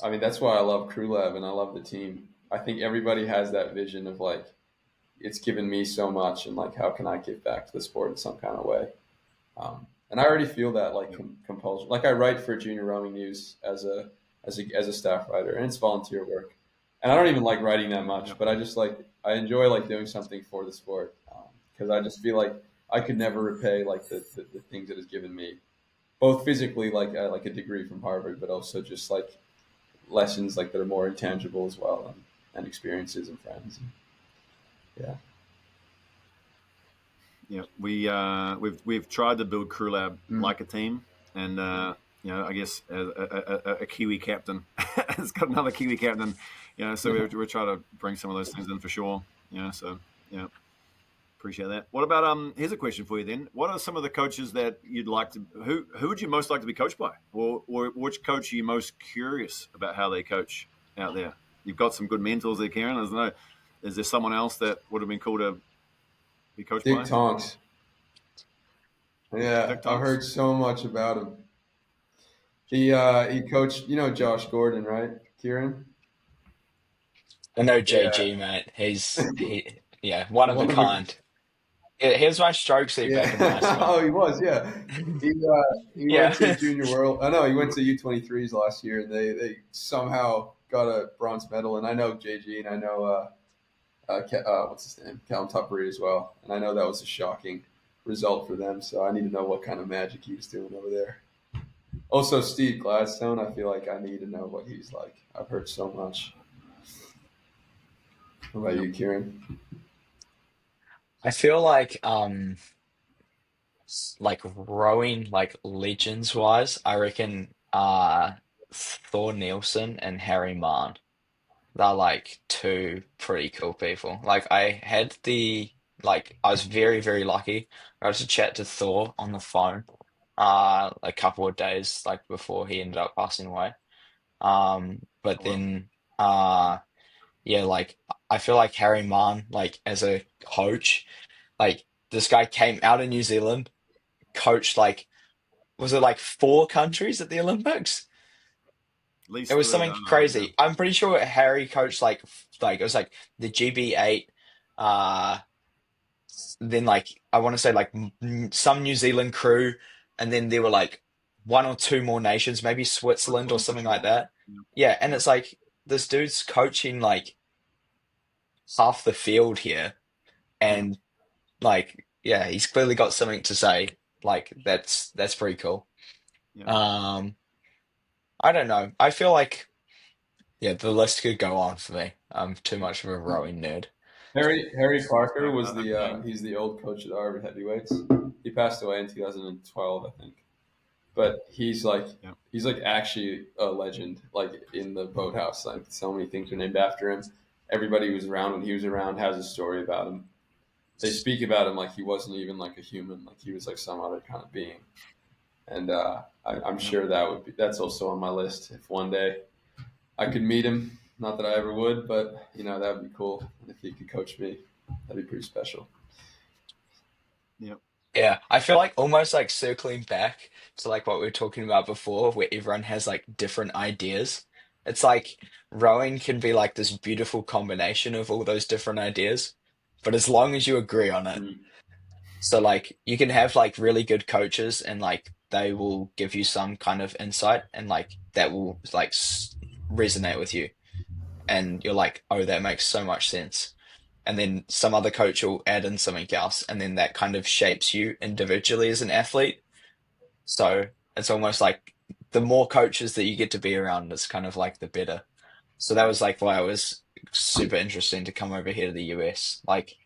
I mean that's why I love CrewLAB and I love the team. I think everybody has that vision of like it's given me so much, and like how can I give back to the sport in some kind of way. And I already feel that like Yep. compulsion. Like I write for Junior Rowing News as a staff writer, and it's volunteer work. And I don't even like writing that much, Yep. but I just like I enjoy like doing something for the sport because I just feel like I could never repay like the things it has given me, both physically like a degree from Harvard, but also just like lessons like that are more intangible as well, and experiences and friends. Yeah. Yeah. We've tried to build CrewLAB Mm. like a team, and I guess a Kiwi captain has got another Kiwi captain. So we're trying to bring some of those things in for sure. So yeah. Appreciate that. What about here's a question for you then. What are some of the coaches that you'd like to who would you most like to be coached by? Or which coach are you most curious about how they coach out there? You've got some good mentors there, Karen. Is there someone else that would have been cool to be coached Dick by? Tonks. Yeah, Dick I've Tonks? heard so much about him. He coached, Josh Gordon, right, Kieran? I know Yeah, JG, mate. Yeah, one of a one of a kind. Yeah, here's my stroke seat back in high yeah. school. Oh, he was, yeah. He went Yeah. to Junior World. I know he went to U23s last year, and they somehow got a bronze medal. And I know JG, and I know what's his name, Callum Tuppery as well. And I know that was a shocking result for them. So I need to know what kind of magic he was doing over there. Also, Steve Gladstone. I feel like I need to know what he's like. I've heard so much. What about Yep. you, Kieran? I feel like rowing like legends wise, I reckon Thor Nielsen and Harry Mann. They're like two pretty cool people. Like I was very, very lucky. I got to chat to Thor on the phone a couple of days like before he ended up passing away. But Oh, well. then yeah, like I feel like Harry Mann, like as a coach, like this guy came out of New Zealand, coached like was it like four countries at the Olympics? At It least was three, I something don't know. Yeah. crazy. I'm pretty sure Harry coached like it was like the GB8, uh, then like I want to say like some New Zealand crew, and then there were like one or two more nations, maybe Switzerland or Switzerland for something like sure. that. Yeah. Yeah, and Yeah. it's like this dude's coaching like half the field here, Yeah. and like yeah, he's clearly got something to say. Like that's pretty cool. Yeah. Um, I don't know. I feel like yeah, the list could go on for me. I'm too much of a rowing nerd. Harry Parker was I'm the saying, he's the old coach at Harvard Heavyweights. He passed away in 2012, I think. But yeah. he's like actually a legend, like in the boathouse. Like so many things are named after him. Everybody who was around when he was around has a story about him. They speak about him like he wasn't even like a human, like he was like some other kind of being. And I'm Yeah. sure that's also on my list. If one day I could meet him, not that I ever would, but that would be cool. And if he could coach me, that'd be pretty special. Yeah. Yeah, I feel like almost like circling back to like what we were talking about before, where everyone has like different ideas. It's like rowing can be like this beautiful combination of all those different ideas, but as long as you agree on it. Mm. So like you can have like really good coaches and like they will give you some kind of insight and like that will like resonate with you and you're like, oh, that makes so much sense. And then some other coach will add in something else, and then that kind of shapes you individually as an athlete. So it's almost like the more coaches that you get to be around, it's kind of like the better. So that was like why it was super interesting to come over here to the US. Like,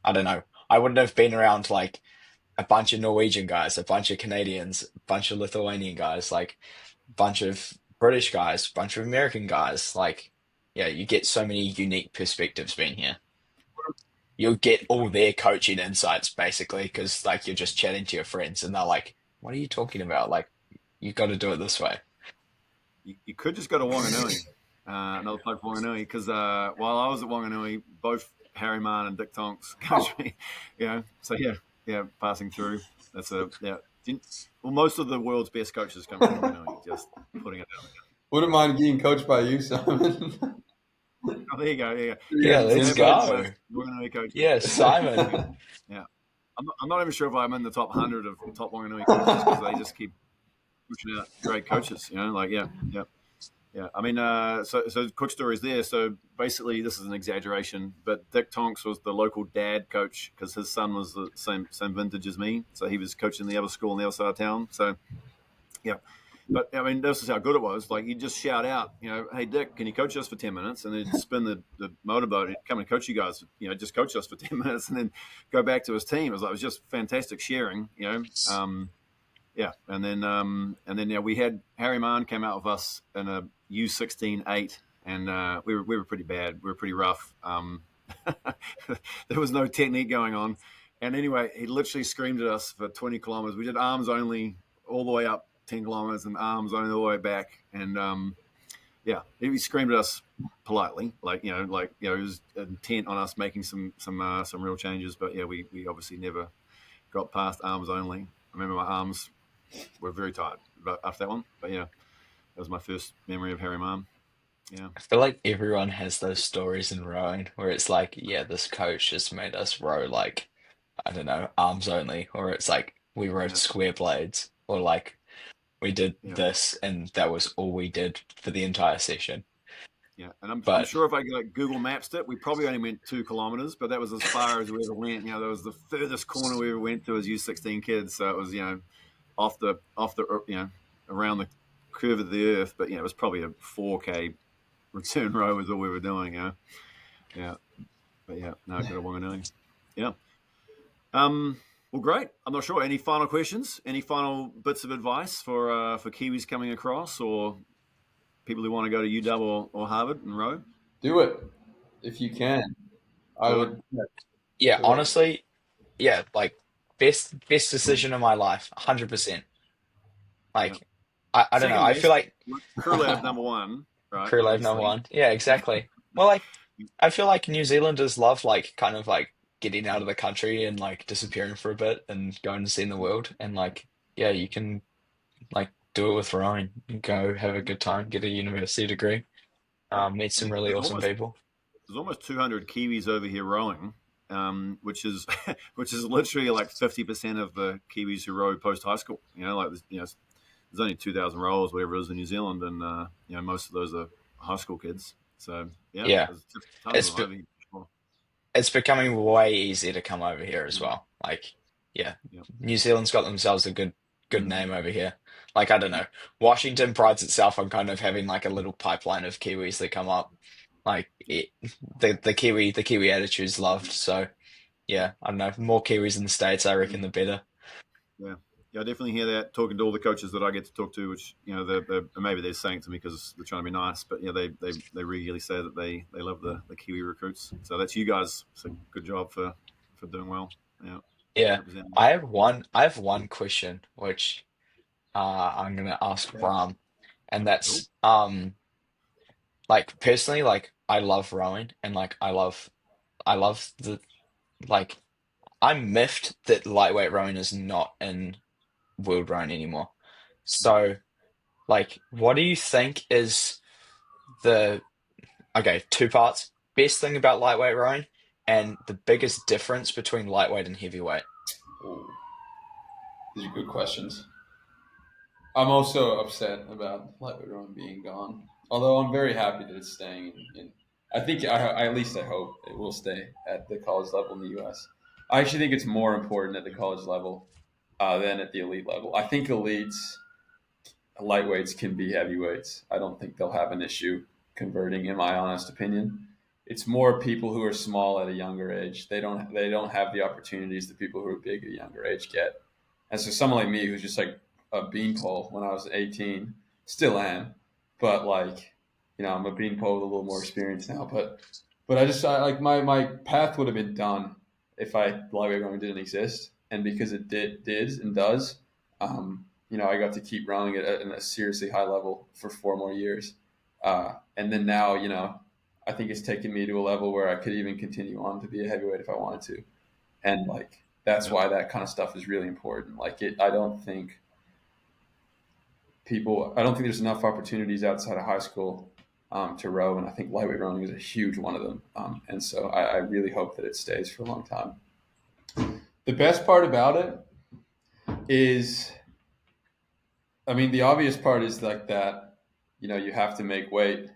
I don't know, I wouldn't have been around like a bunch of Norwegian guys, a bunch of Canadians, a bunch of Lithuanian guys, like a bunch of British guys, a bunch of American guys. Like, yeah, you get so many unique perspectives being here. You'll get all their coaching insights basically because like you're just chatting to your friends and they're like, "What are you talking about? Like, you got to do it this way." You could just go to Wanganui, another plug for Wanganui, because while I was at Wanganui, both Harry Mann and Dick Tonks coached me. So yeah, passing through. That's a yeah. Well, most of the world's best coaches come from Wanganui. Just putting it out there. Wouldn't mind getting coached by you, Simon. Oh, there you go. There you go. Three Yeah, Yeah, years let's in, sample the go. best Wanganui coaches. Yeah, Simon. Yeah, yeah. I'm not even sure if I'm in the top 100 of top Wanganui coaches because they just keep pushing out great coaches. Like yeah. Yeah, I mean, so quick stories there. So basically, this is an exaggeration, but Dick Tonks was the local dad coach because his son was the same vintage as me. So he was coaching the other school on the other side of town. So yeah, but I mean, this is how good it was. Like you just shout out, hey Dick, can you coach us for 10 minutes? And then spin the motorboat and come and coach you guys. Just coach us for 10 minutes and then go back to his team. It was just fantastic sharing. Yeah, and then we had Harry Mann came out with us in a U16-8, and we were pretty bad. We were pretty rough. There was no technique going on, and anyway, he literally screamed at us for 20 kilometers. We did arms only all the way up 10 kilometers, and arms only all the way back. And yeah, he screamed at us politely, he was intent on us making some real changes. But yeah, we obviously never got past arms only. I remember my arms were very tired after that one. But yeah, that was my first memory of Harry Mann. Yeah, I feel like everyone has those stories in rowing where it's like, yeah, this coach just made us row like, I don't know, arms only, or it's like we rowed yeah, square blades, or like we did yeah, this and that was all we did for the entire session. yeah. And I'm But sure if I like Google Maps it, we probably only went 2 kilometers, but that was as far as we ever went. That was the furthest corner we ever went to as U16 kids. So it was off the around the curve of the earth. But it was probably a 4K return row was all we were doing. Yeah. But yeah, no, got a Wanganui. Yeah. Well, great. I'm not sure. Any final questions? Any final bits of advice for Kiwis coming across, or people who want to go to UW or Harvard and row? do it if you can. I Do it. would yeah, do it. honestly, yeah, like best decision of my life, 100%. Yeah. Like I don't know. Second I feel best. like CrewLAB number one, right? CrewLAB number Obviously. one. Yeah, exactly. Well, like I feel like New Zealanders love like kind of like getting out of the country and like disappearing for a bit and going and seeing the world and like yeah, you can like do it with rowing. Go have a good time, get a university degree, meet some really There's awesome almost people. there's almost 200 Kiwis over here rowing, which is which is literally like 50% of the Kiwis who row post high school. Like there's only 2,000 rowers, whatever it is, in New Zealand, and most of those are high school kids. So yeah, Yeah, there's just tons it's of them over here. Sure. it's becoming way easier to come over here as Mm, well. Like, yeah, yeah. New Zealand's got themselves a good Mm, name over here. Like, I don't know, Washington prides itself on kind of having like a little pipeline of Kiwis that come up. Like the Kiwi attitude's loved. So yeah, I don't know, more Kiwis in the States, I mm, reckon the better. yeah. Yeah, I definitely hear that talking to all the coaches that I get to talk to, which maybe they're saying it to me because they're trying to be nice, but they regularly say that they love the Kiwi recruits. So that's you guys. So good job for doing well. Yeah, Yeah, representing. I have one question which I'm gonna ask Okay. Bram, and Cool. that's like personally, like I love rowing and like I love the like I'm miffed that lightweight rowing is not in world rowing anymore. So like what do you think is the okay, two parts. Best thing about lightweight rowing and the biggest difference between lightweight and heavyweight. Ooh, these are good questions. I'm also upset about lightweight rowing being gone. Although I'm very happy that it's staying in I think at least I hope it will stay at the college level in the U.S. I actually think it's more important at the college level than at the elite level. I think elites lightweights can be heavyweights. I don't think they'll have an issue converting, in my honest opinion. It's more people who are small at a younger age. They don't have the opportunities that people who are big at a younger age get. And so someone like me who's just like a beanpole when I was 18, still am, but like, I'm a beanpole with a little more experience now. But like my path would have been done if lightweight rowing didn't exist, and because it did and does, I got to keep rowing at a seriously high level for 4 more years, and then now, I think it's taken me to a level where I could even continue on to be a heavyweight if I wanted to, and like that's Yeah. why that kind of stuff is really important. Like I don't think there's enough opportunities outside of high school to row, and I think lightweight rowing is a huge one of them. And so I really hope that it stays for a long time. The best part about it is, I mean, the obvious part is like that, you have to make weight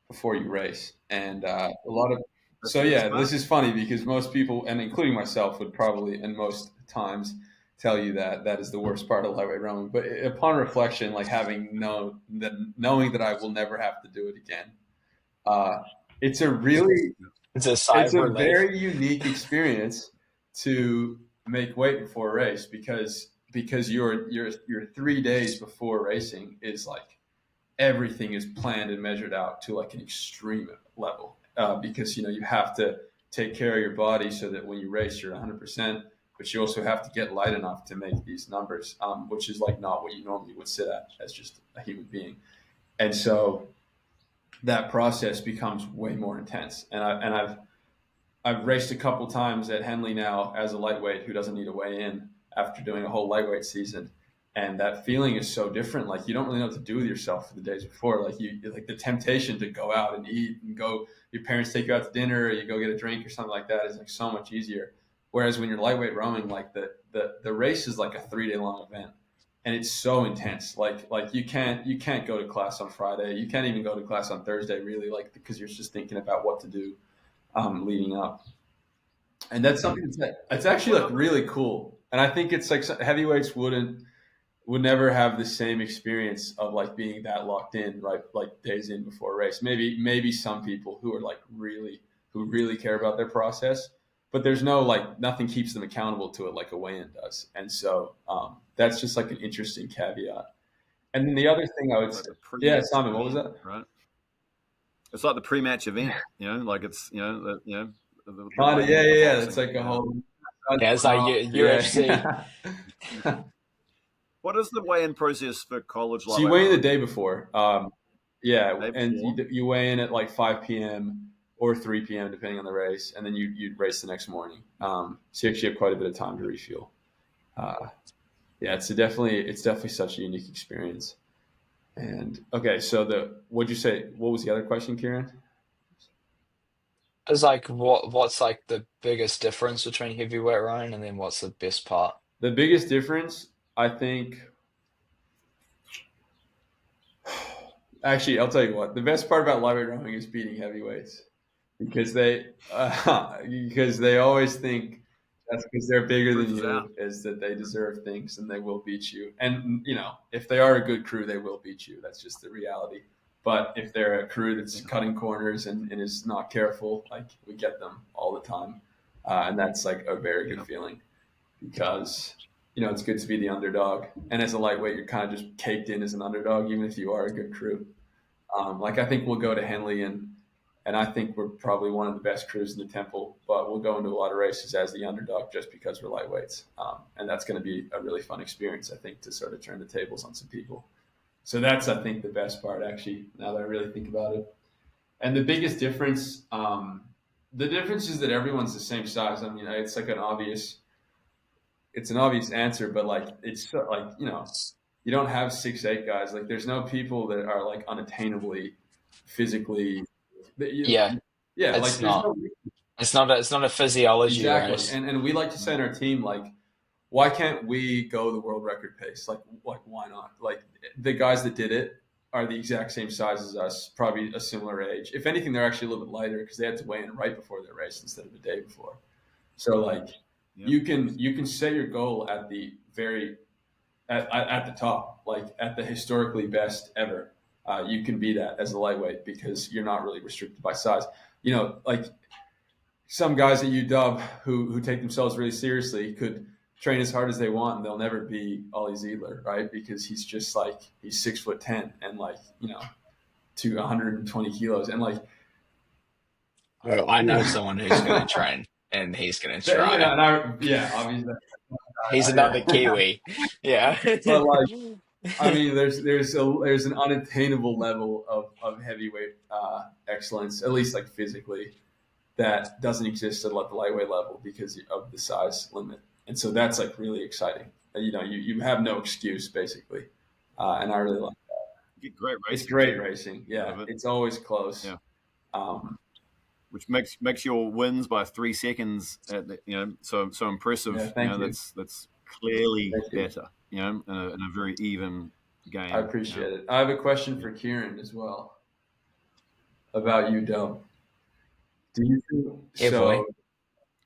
before you race, and a lot of That's so the best yeah, part. this is funny because most people, and including myself, would probably, and most times, tell you that that is the worst part of lightweight rowing. But upon reflection, like knowing that I will never have to do it again, uh, it's a really It's a sigh it's of a relief. very unique experience to make weight before a race because your 3 days before racing is like everything is planned and measured out to like an extreme level, because you have to take care of your body so that when you race you're 100%, but you also have to get light enough to make these numbers, which is like not what you normally would sit at as just a human being. And so that process becomes way more intense, and I've raced a couple times at Henley now as a lightweight who doesn't need to weigh in after doing a whole lightweight season. And that feeling is so different. Like you don't really know what to do with yourself for the days before. Like like the temptation to go out and eat and go, your parents take you out to dinner or you go get a drink or something like that is like so much easier. Whereas when you're lightweight rowing, like the race is like a 3 day long event. And it's so intense. Like you can't go to class on Friday. You can't even go to class on Thursday really, like because you're just thinking about what to do leading up. And that's something that's actually What like other? really cool. And I think it's like heavyweights would never have the same experience of like being that locked in, right? Like days in before a race. Maybe some people who are like who really care about their process, but there's no like nothing keeps them accountable to it like a weigh-in does. And so that's just like an interesting caveat. And then the other thing I would It's like say, the yeah, pre-match Simon, what was event, that? right? It's like the pre-match event. Like it's the Kind of, weigh-in yeah, for the yeah, yeah. It's boxing. like a whole, Yeah, it's like UFC. yeah. What is the weigh-in process for college So you lightweight weigh in the rowing? day before. Yeah, Day and before. you weigh in at like 5 p.m. or 3 p.m. depending on the race, and then you race the next morning. So you actually have quite a bit of time to refuel. Uh, yeah, it's definitely such a unique experience. And okay, so what'd you say? What was the other question, Kieran? It's like what's like the biggest difference between heavyweight rowing and then what's the best part? The biggest difference, I think, actually, I'll tell you what. The best part about lightweight rowing is beating heavyweights because they always think that's because they're bigger Proof than is out. you is that they deserve things and they will beat you. And if they are a good crew, they will beat you. That's just the reality. But if they're a crew that's Yeah. cutting corners and is not careful, like we get them all the time, and that's like a very good Yeah. feeling because it's good to be the underdog. And as a lightweight, you're kind of just caked in as an underdog, even if you are a good crew. Like I think we'll go to Henley and I think we're probably one of the best crews in the temple, but we'll go into a lot of races as the underdog just because we're lightweights. And that's going to be a really fun experience, I think, to sort of turn the tables on some people. So that's, I think, the best part, actually, now that I really think about it. And the biggest difference, the difference is that everyone's the same size. I mean, it's an obvious answer, but like, it's like, you don't have 6'8" guys. Like, there's no people that are like unattainably physically, Yeah, yeah, like it's there's not. no It's not a physiology exactly. race. And we like to say in our team, like, why can't we go the world record pace? Like why not? Like the guys that did it are the exact same size as us, probably a similar age. If anything, they're actually a little bit lighter because they had to weigh in right before their race instead of the day before. So like Yeah. you can set your goal at the at the top, like at the historically best ever. You can be that as a lightweight because you're not really restricted by size. Like some guys at UW who take themselves really seriously could train as hard as they want and they'll never be Ollie Ziedler, right? Because he's 6'10" and like to 120 kilos and like Oh, I know yeah, someone who's going to train and he's going to you know, try. and yeah, obviously, He's another yeah. Kiwi. Yeah. But like I mean, there's an unattainable level of heavyweight excellence, at least like physically, that doesn't exist at the lightweight level because of the size limit. And so that's like really exciting. You have no excuse basically, and I really like. You get great It's racing great too racing. out Yeah, of it. it's always close. Yeah. Um, Which makes your wins by 3 seconds so yeah, impressive. thank you, That's clearly thank you. better. In a very even I game. appreciate it. I have a question Yeah. for Kieran as well about you, Dub. Do you think Yeah, boy. so?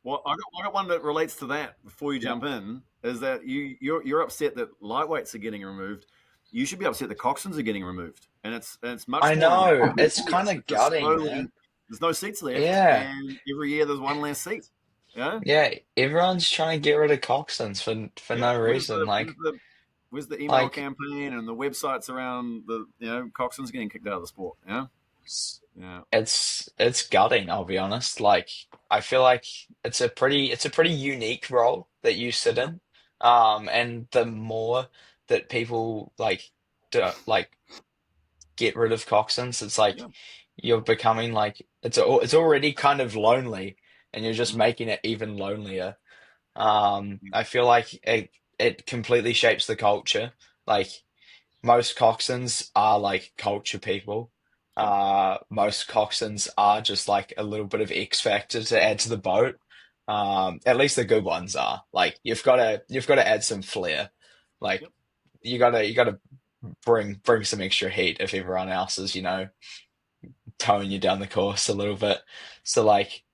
Well, I got one that relates to that. Before you Yeah, jump in, is that you're upset that lightweights are getting removed. You should be upset that coxswains are getting removed, and it's much I more than that. know. It's kind It's of just gutting, slowly man. there's no seats left, Yeah. and every year there's one less seat. Yeah, Yeah. Everyone's trying to get rid of coxswains for yeah. no reason. Where's the email Like campaign and the websites around the coxswains getting kicked out of the sport? Yeah, yeah, it's gutting, I'll be honest. Like I feel like it's a pretty unique role that you sit yeah, in. And the more that people like get rid of coxswains, it's like yeah. you're becoming like it's already kind of lonely and you're just Mm, making it even lonelier. mm, I feel like it completely shapes the culture. Like most coxswains are like culture people. yeah, Most coxswains are just like a little bit of X factor to add to the boat. At least the good ones are. Like you've got to add some flair. Like yep, you gotta bring some extra heat if everyone else is, towing you down the course a little bit. So like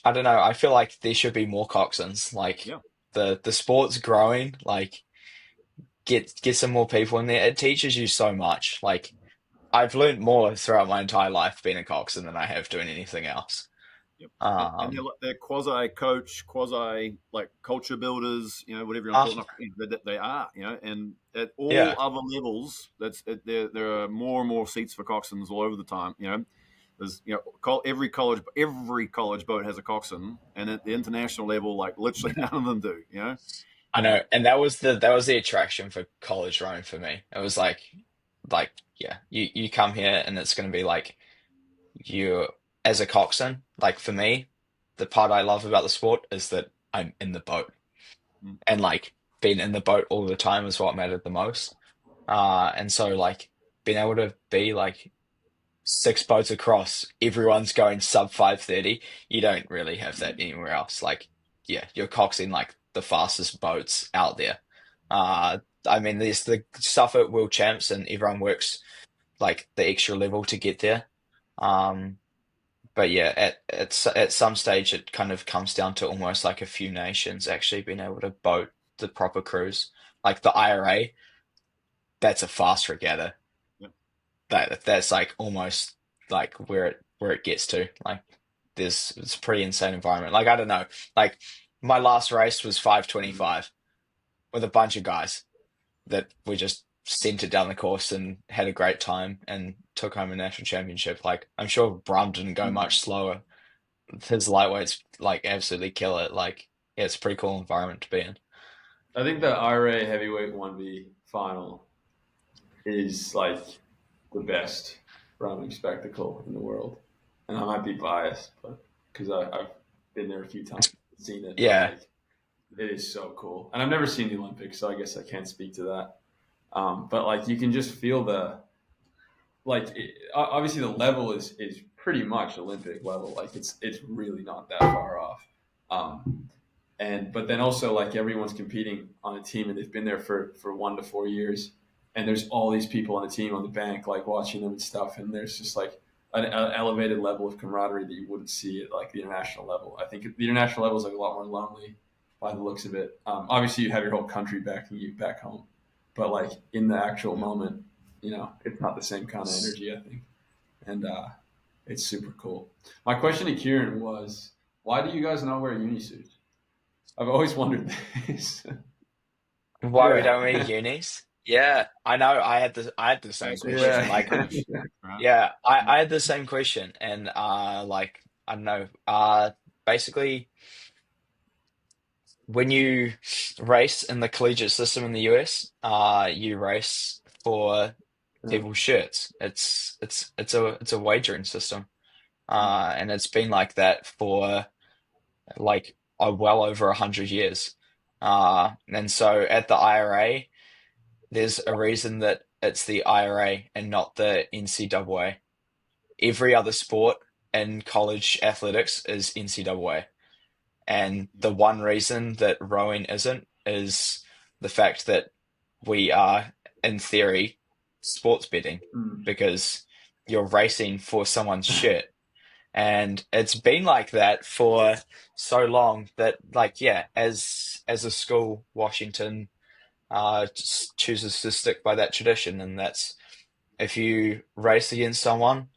I don't know, I feel like there should be more coxswains. Like yeah, the sport's growing, like get some more people in there. It teaches you so much. Like I've learned more throughout my entire life being a coxswain than I have doing anything else. yep. And Um, they're quasi coach, quasi like culture builders, whatever you want to uh, call it. They are, and at all yeah, other levels, there are more and more seats for coxswains all over the time. There's every college boat has a coxswain, and at the international level, like literally none of them do. I know, and that was the attraction for college rowing for me. It was like yeah, you come here and it's going to be like you as a coxswain. Like for me, the part I love about the sport is that I'm in the boat Mm, and like being in the boat all the time is what mattered the most. And so like being able to be like six boats across, everyone's going sub 5:30. You don't really have that anywhere else. Like, yeah, you're coxing like the fastest boats out there. I mean, there's the stuff at World Champs, and everyone works like the extra level to get there. Um, but yeah, at some stage, it kind of comes down to almost like a few nations actually being able to boat the proper cruise. Like the IRA, that's a fast regatta. Yeah. That's like almost like where it gets to. Like it's a pretty insane environment. Like I don't know. Like my last race was 5:25 with a bunch of guys that we just sent it down the course and had a great time and took home a national championship. Like I'm sure Brum didn't go much slower. His lightweights like absolutely kill it. Like yeah, it's a pretty cool environment to be in. I think the IRA heavyweight 1v final is like the best running spectacle in the world. And I might be biased, but because I've been there a few times, seen it. Yeah. Like, it is so cool. And I've never seen the Olympics, so I guess I can't speak to that. But like you can just feel obviously the level is pretty much Olympic level. Like it's really not that far off. But then also like everyone's competing on a team and they've been there for 1 to 4 years, and there's all these people on the team on the bank like watching them and stuff, and there's just like an elevated level of camaraderie that you wouldn't see at like the international level. I think the international level is like a lot more lonely by the looks of it. Obviously you have your whole country backing you back home, but like in the actual moment, it's not the same kind of energy, I think. And it's super cool. My question to Kieran was, why do you guys not wear unisuits? I've always wondered this. Why we Yeah. don't wear unis? Yeah, I know. I had the same question. Yeah. Like, Right? yeah, I had the same question, and like I don't know. Basically, when you race in the collegiate system in the US, you race for people's shirts. It's a wagering system, and it's been like that for like well over 100 years. And so at the IRA, there's a reason that it's the IRA and not the NCAA. Every other sport in college athletics is NCAA. And the one reason that rowing isn't is the fact that we are, in theory, sports betting because you're racing for someone's shirt. And it's been like that for so long that, like, yeah, as a school, Washington just chooses to stick by that tradition, and that's if you race against someone,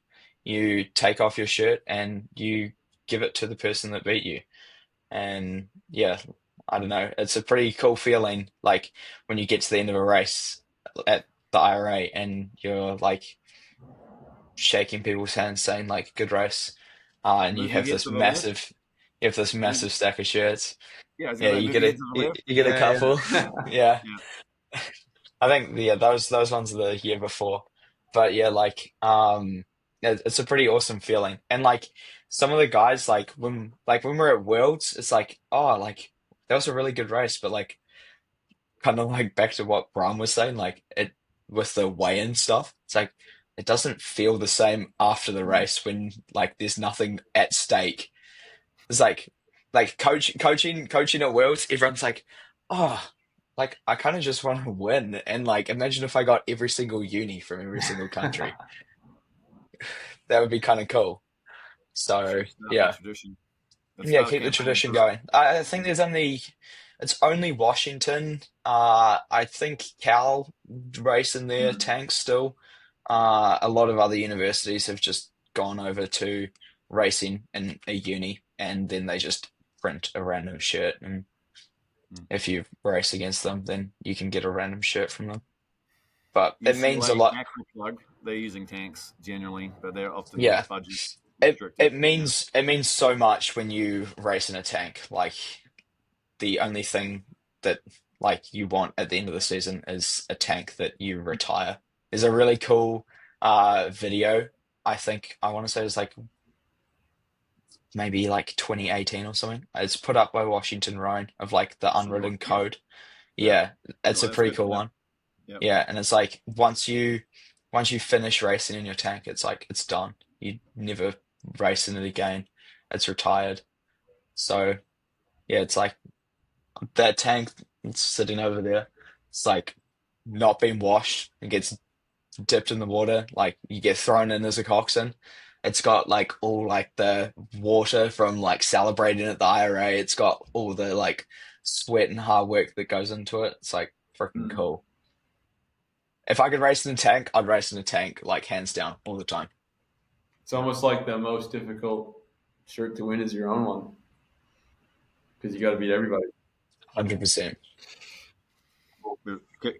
you take off your shirt and you give it to the person that beat you. And yeah, I don't know, it's a pretty cool feeling, like when you get to the end of a race at the IRA and you're like shaking people's hands, saying like "good race," and you Move your have head this to the left. massive stack of shirts. Yeah, I was Yeah, gonna say, you move get your a head to the you, left. you get a couple. Yeah. Yeah, Yeah. I think yeah those ones are the year before, but yeah, like it's a pretty awesome feeling. And like some of the guys, like when we're at Worlds, it's like, oh, like that was a really good race, but like kind of like back to what Bram was saying, like it with the weigh-in stuff, it's like it doesn't feel the same after the race when like there's nothing at stake. It's like coaching at Worlds, everyone's like, oh, like I kind of just want to win. And like imagine if I got every single uni from every single country. That would be kind of cool. So Start that yeah. tradition. Let's Yeah, start a keep the campaign. tradition going. I think it's only Washington. I think Cal race in their tanks still. A lot of other universities have just gone over to racing in a uni, and then they just print a random shirt. And if you race against them, then you can get a random shirt from them. But it means a UCLA lot. actual plug. They're using tanks generally, but they're often Yeah, budget it restricted. it means it means so much when you race in a tank. Like the only thing that like you want at the end of the season is a tank that you retire. There's a really cool video. I think I want to say it's like maybe like 2018 or something. It's put up by Washington Rowing of like the Sure. unwritten code. Yeah, it's Well, a that's pretty good. cool Yeah. one. Yeah. Yeah, and it's like once you finish racing in your tank, it's like it's done. You never race in it again. It's retired. So yeah, it's like that tank that's sitting over there. It's like not being washed. It gets dipped in the water. Like you get thrown in as a coxswain. It's got like all like the water from like celebrating at the IRA. It's got all the like sweat and hard work that goes into it. It's like freaking Mm. cool. If I could race in a tank, I'd race in a tank, like hands down, all the time. It's almost like the most difficult shirt to win is your own one because you got to beat everybody. 100%.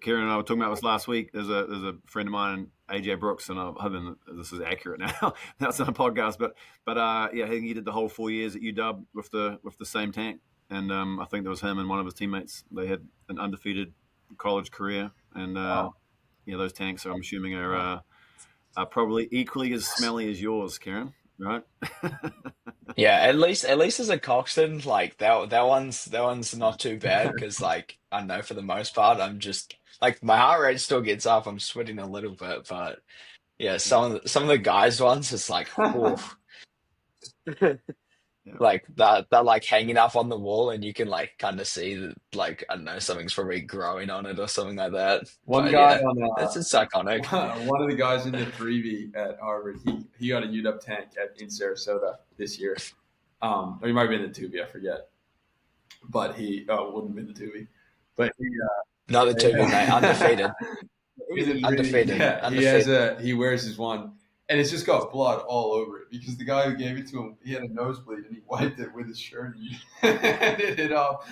Kieran and I were talking about this last week. There's a friend of mine, AJ Brooks, and I'm hoping that this is accurate now. That's on a podcast, but yeah, I think he did the whole 4 years at UW with the same tank, and I think there was him and one of his teammates. They had an undefeated college career, and yeah, those tanks, I'm assuming, are probably equally as smelly as yours, Kieran. Right? Yeah, at least as a coxswain, like that one's not too bad because like I know for the most part I'm just like my heart rate still gets up. I'm sweating a little bit, but yeah, Yeah. some of the guys ones it's like, oh, Yeah. like they're like hanging up on the wall and you can like kind of see that like I don't know something's probably growing on it or something like that. One But guy yeah, on it's iconic. one of the guys in the 3V at Harvard, he got a UW tank in Sarasota this year. Or he might have been in the 2V, I forget. But he wouldn't have been the 2V. But he Not the 2B, mate, undefeated. Undefeated, yeah, undefeated. he wears his one, and it's just got blood all over it because the guy who gave it to him, he had a nosebleed and he wiped it with his shirt and ended it off.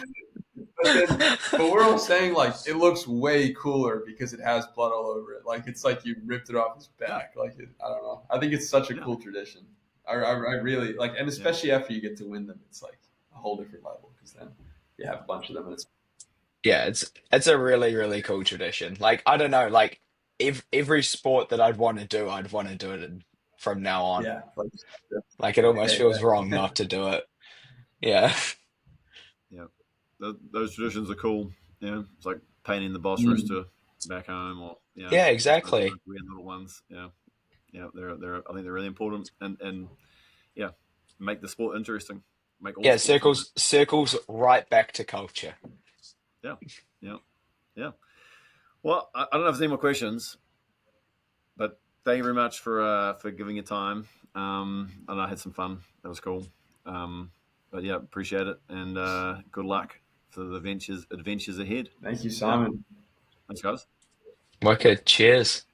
But we're all saying like it looks way cooler because it has blood all over it. Like it's like you ripped it off his back. Like I don't know. I think it's such a cool tradition. I really like, and especially after you get to win them, it's like a whole different level because then you have a bunch of them and it's Yeah, it's a really, really cool tradition. Like I don't know, like if every sport that I'd want to do it from now on. yeah. Like it almost feels wrong not to do it. Yeah. Yeah. Those traditions are cool. Yeah, it's like painting the boss Mm. rooster back home, or Yeah, those exactly. weird little ones. Yeah, yeah, they're I think they're really important, and yeah, make the sport interesting. Make all Yeah, sports interesting. circles right back to culture. Yeah, yeah, yeah. Well, I don't know if there's any more questions, but thank you very much for giving your time. And I had some fun. That was cool. But yeah, appreciate it, and good luck for the adventures ahead. Thank you, Yeah, Simon. thanks, guys. Okay, cheers.